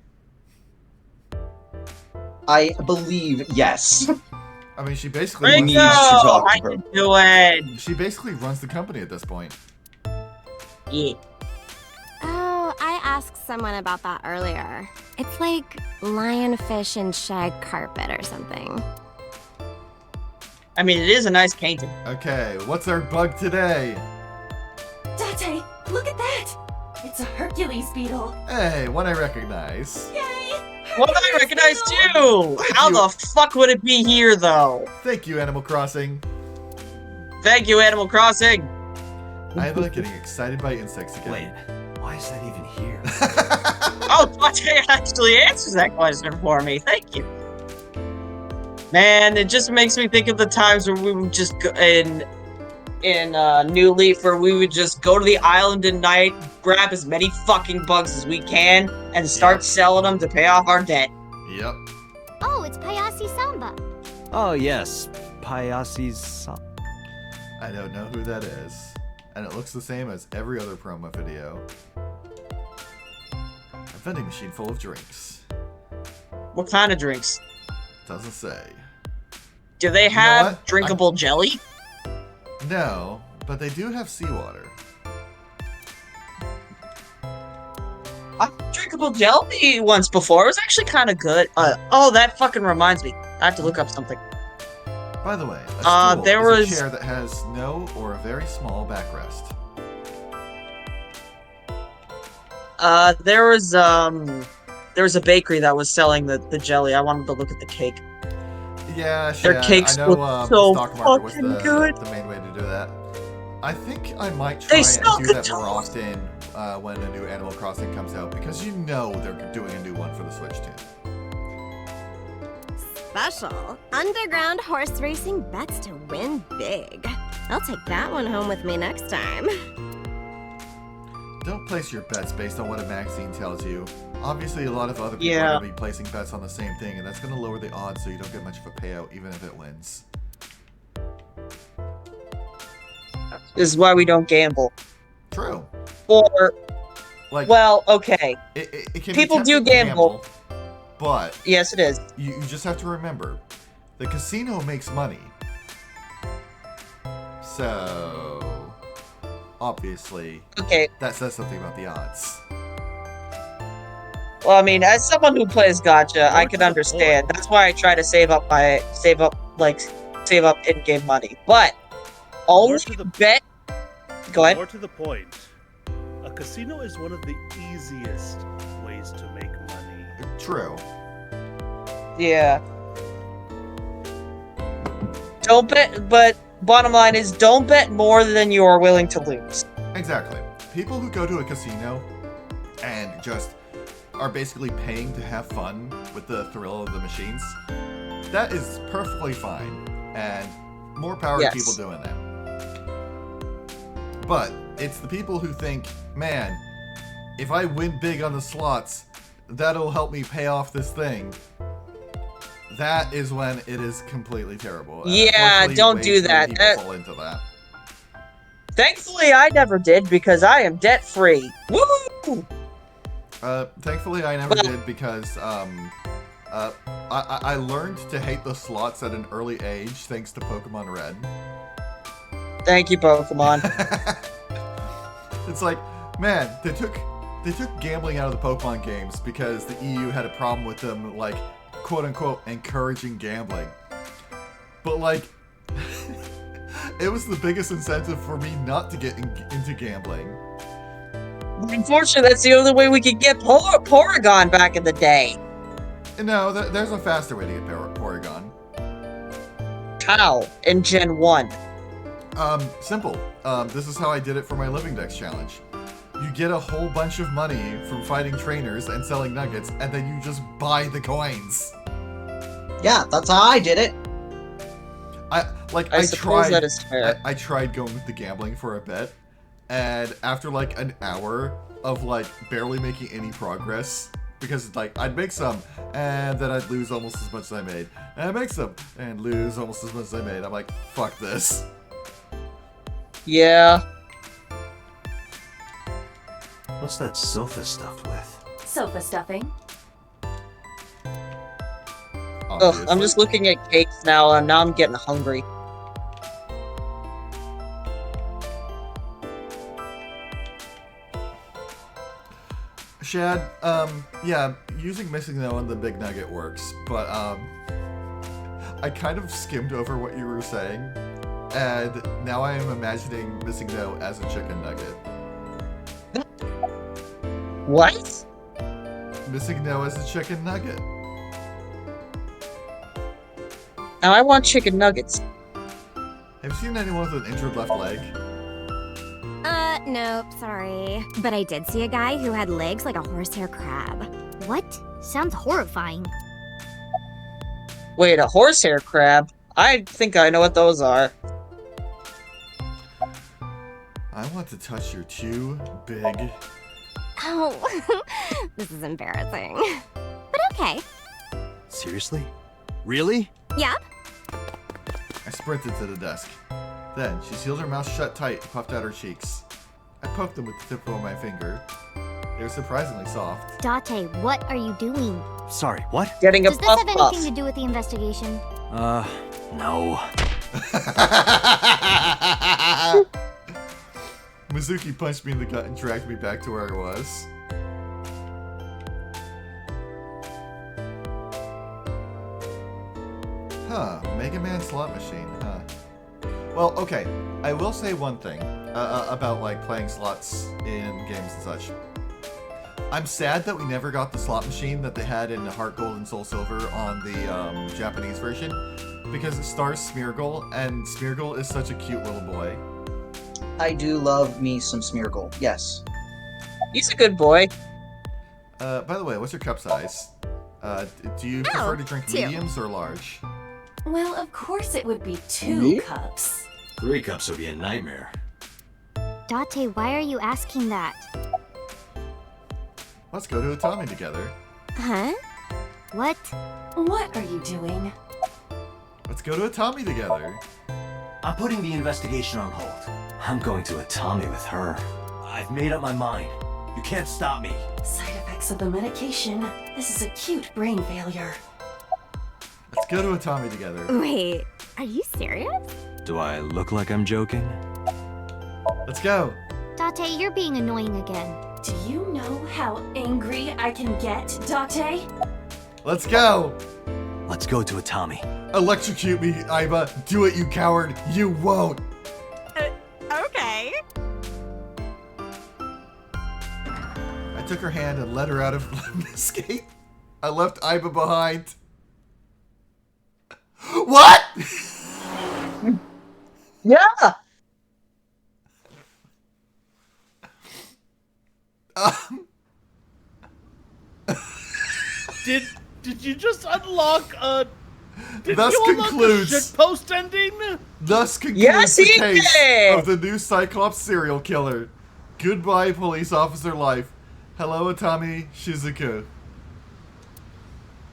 I believe yes. I mean, she basically Ringo! How you doing? She basically runs the company at this point. Yeah. Oh, I asked someone about that earlier. It's like lionfish and shag carpet or something. I mean, it is a nice painting. Okay, what's our bug today? Date, look at that! It's a Hercules beetle. Hey, one I recognize. What I recognize too! How the fuck would it be here, though? Thank you, Animal Crossing. Thank you, Animal Crossing. I like getting excited by insects again. Wait, why is that even here? Oh, Date actually answers that question for me. Thank you. Man, it just makes me think of the times where we would just go in New Leaf, where we would just go to the island at night, grab as many fucking bugs as we can, and start selling them to pay off our debt. Yep. Oh, it's Payasi Samba. Oh yes, Payasi's. I don't know who that is. And it looks the same as every other promo video. A vending machine full of drinks. What kind of drinks? Doesn't say. Do they know have what? drinkable jelly? No, but they do have seawater. Drinkable jelly once before. It was actually kind of good. Oh, that fucking reminds me. I have to look up something. By the way, a stool there is was a chair that has no or a very small backrest. There was a bakery that was selling the jelly. I wanted to look at the cake. Yeah, Their Shad, I cakes know look the so stock market was fucking good. the main way to do that. I think I might try and sell do the that more toast. often when a new Animal Crossing comes out, because you know they're doing a new one for the Switch too. Special. Underground horse racing bets to win big. I'll take that one home with me next time. Don't place your bets based on what a magazine tells you. Obviously, a lot of other people Yeah. are going to be placing bets on the same thing, and that's going to lower the odds so you don't get much of a payout even if it wins. This is why we don't gamble. True. Or, Like, well, okay. It can People be do tempting to gamble. But yes, it is. You just have to remember, the casino makes money. So, obviously, Okay. that says something about the odds. Well, I mean, as someone who plays gacha, I can understand. That's why I try to save up in-game money. But only bet. Go ahead. More to the point, a casino is one of the easiest ways to make money. True. Yeah. Don't bet, but bottom line is don't bet more than you are willing to lose. Exactly. People who go to a casino and just are basically paying to have fun with the thrill of the machines, that is perfectly fine. And more power to people doing that. But it's the people who think, man, if I win big on the slots, that'll help me pay off this thing. That is when it is completely terrible. And Yeah, unfortunately, don't way do too many that. people fall into that. Thankfully, I never did because I am debt free. Woo! Thankfully, I never did because I learned to hate the slots at an early age thanks to Pokemon Red. Thank you, Pokemon. It's like, man, they took gambling out of the Pokemon games because the EU had a problem with them, like, quote unquote, encouraging gambling. But like, it was the biggest incentive for me not to get into gambling. Unfortunately, that's the only way we could get Porygon back in the day. No, there's a faster way to get Porygon. How? In Gen 1. Simple. This is how I did it for my Living Dex challenge. You get a whole bunch of money from fighting trainers and selling nuggets, and then you just buy the coins. Yeah, that's how I did it. I suppose tried. that is fair. I tried going with the gambling for a bit, and after like an hour of like barely making any progress, because like I'd make some, and then I'd lose almost as much as I made, and I'd make some, and lose almost as much as I made. I'm like, fuck this. Yeah. What's that sofa stuffed with? Sofa stuffing. Ugh, I'm just looking at cakes now, and now I'm getting hungry. Shad, yeah, using Missing No on the Big Nugget works, but I kind of skimmed over what you were saying, and now I am imagining Missing No as a chicken nugget. What? Missing No as a chicken nugget. Now I want chicken nuggets. Have you seen anyone with an injured left leg? Nope, sorry. But I did see a guy who had legs like a horsehair crab. What? Sounds horrifying. Wait, a horsehair crab? I think I know what those are. I want to touch your two big... Oh, this is embarrassing. But okay. Seriously? Really? Yep. I sprinted to the desk. Then, she sealed her mouth shut tight and puffed out her cheeks. I poked them with the tip of my finger. They were surprisingly soft. Date, what are you doing? Sorry, what? Getting a Does this puff have puff. anything to do with the investigation? No. Mizuki punched me in the gut and dragged me back to where I was. Huh, Mega Man slot machine, huh. Well, okay, I will say one thing about like playing slots in games and such. I'm sad that we never got the slot machine that they had in Heart Gold and Soul Silver on the Japanese version, because it stars Smeargle, and Smeargle is such a cute little boy. I do love me some Smeargle, yes. He's a good boy. By the way, what's your cup size? Do you prefer to drink 2. mediums or large? Well, of course it would be 2 Me? cups. 3 cups would be a nightmare. Date, why are you asking that? Let's go to Atami together. Huh? What? What are you doing? Let's go to Atami together. I'm putting the investigation on hold. I'm going to Atami with her. I've made up my mind. You can't stop me. Side effects of the medication. This is acute brain failure. Let's go to Atami together. Wait, are you serious? Do I look like I'm joking? Let's go. Date, you're being annoying again. Do you know how angry I can get, Date? Let's go. Let's go to Atami. Electrocute me, Aiba. Do it, you coward. You won't. Okay. I took her hand and led her out of Escape. I left Aiba behind. What? Yeah. Did you just unlock a? Did Thus you unlock concludes- the shitpost ending? Thus concludes Yes, the he case did! of the new Cyclops serial killer. Goodbye, police officer life. Hello, Atami Shizuku.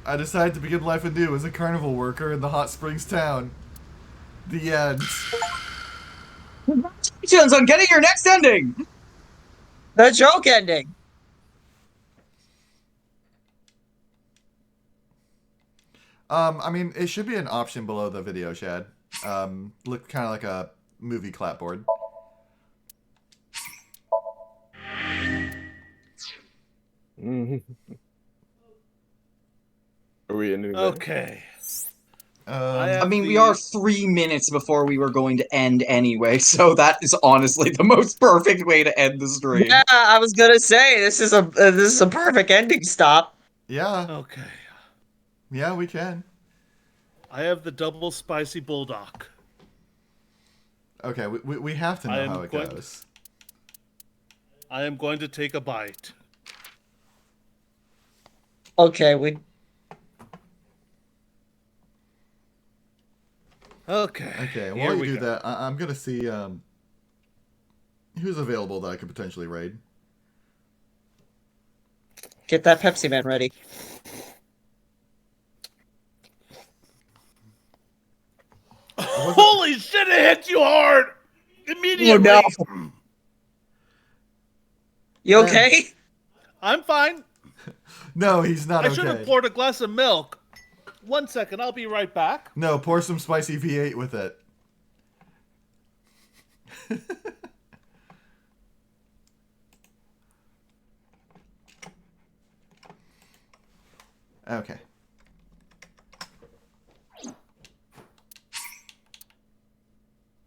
I decided to begin life anew as a carnival worker in the Hot Springs town. The end. Congratulations on getting your next ending! The joke ending. I mean, it should be an option below the video, Shad. Look kind of like a movie clapboard. Are we ending there? Okay. I mean, we are 3 minutes before we were going to end anyway, so that is honestly the most perfect way to end the stream. Yeah, I was gonna say this is a perfect ending stop. Yeah. Okay. Yeah, we can. I have the double spicy bulldog. Okay, we have to I know am how it going- goes. I am going to take a bite. Okay, we. Okay. Okay, here while you we do go. that, I'm gonna see who's available that I could potentially raid. Get that Pepsi Man ready. Holy shit! It hit you hard immediately. Oh, no. You okay? I'm fine. No, he's not I should have okay. poured a glass of milk. 1 second, I'll be right back. No, pour some spicy V8 with it. Okay.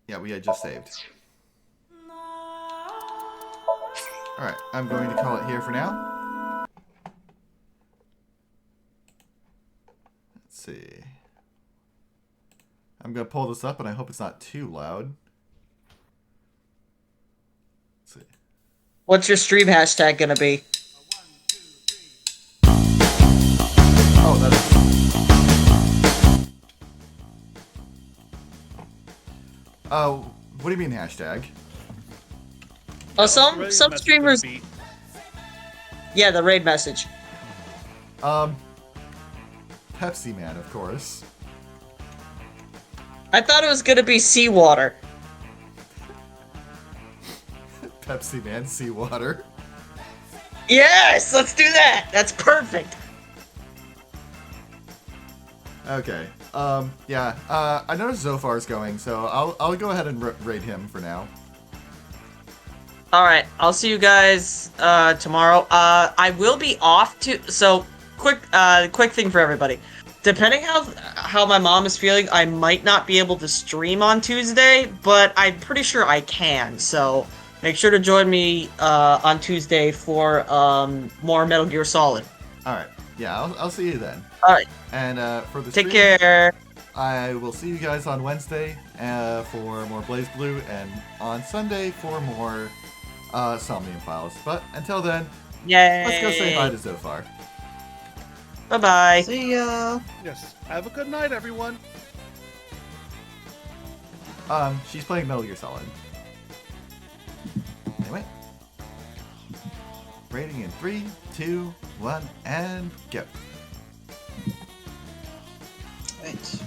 Yeah, we had just saved. Alright, I'm going to call it here for now. Let's see. I'm going to pull this up, and I hope it's not too loud. Let's see. What's your stream hashtag gonna be? Oh, that is... Oh, what do you mean hashtag? Oh, some Raid some message streamers. gonna be- Yeah, the raid message. Pepsi Man, of course. I thought it was gonna be seawater. Pepsi Man, seawater. Yes, let's do that. That's perfect. Okay. Yeah. I noticed Zophar's going, so I'll go ahead and raid him for now. All right, I'll see you guys tomorrow. I will be off to. So quick thing for everybody. Depending how my mom is feeling, I might not be able to stream on Tuesday, but I'm pretty sure I can. So Make sure to join me on Tuesday for more Metal Gear Solid. All right. Yeah, I'll see you then. All right. And for the Take stream, care. I will see you guys on Wednesday for more Blaze Blue, and on Sunday for more Somnium Files. But until then, Yay! let's go say hi to Zophar. Bye-bye. See ya. Yes. Have a good night, everyone. She's playing Metal Gear Solid. Anyway. Rating in 3, 2, 1, and go. Right.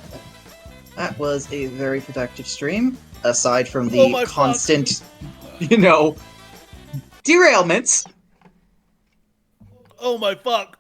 That was a very productive stream, aside from the constant, derailments. Oh my fuck.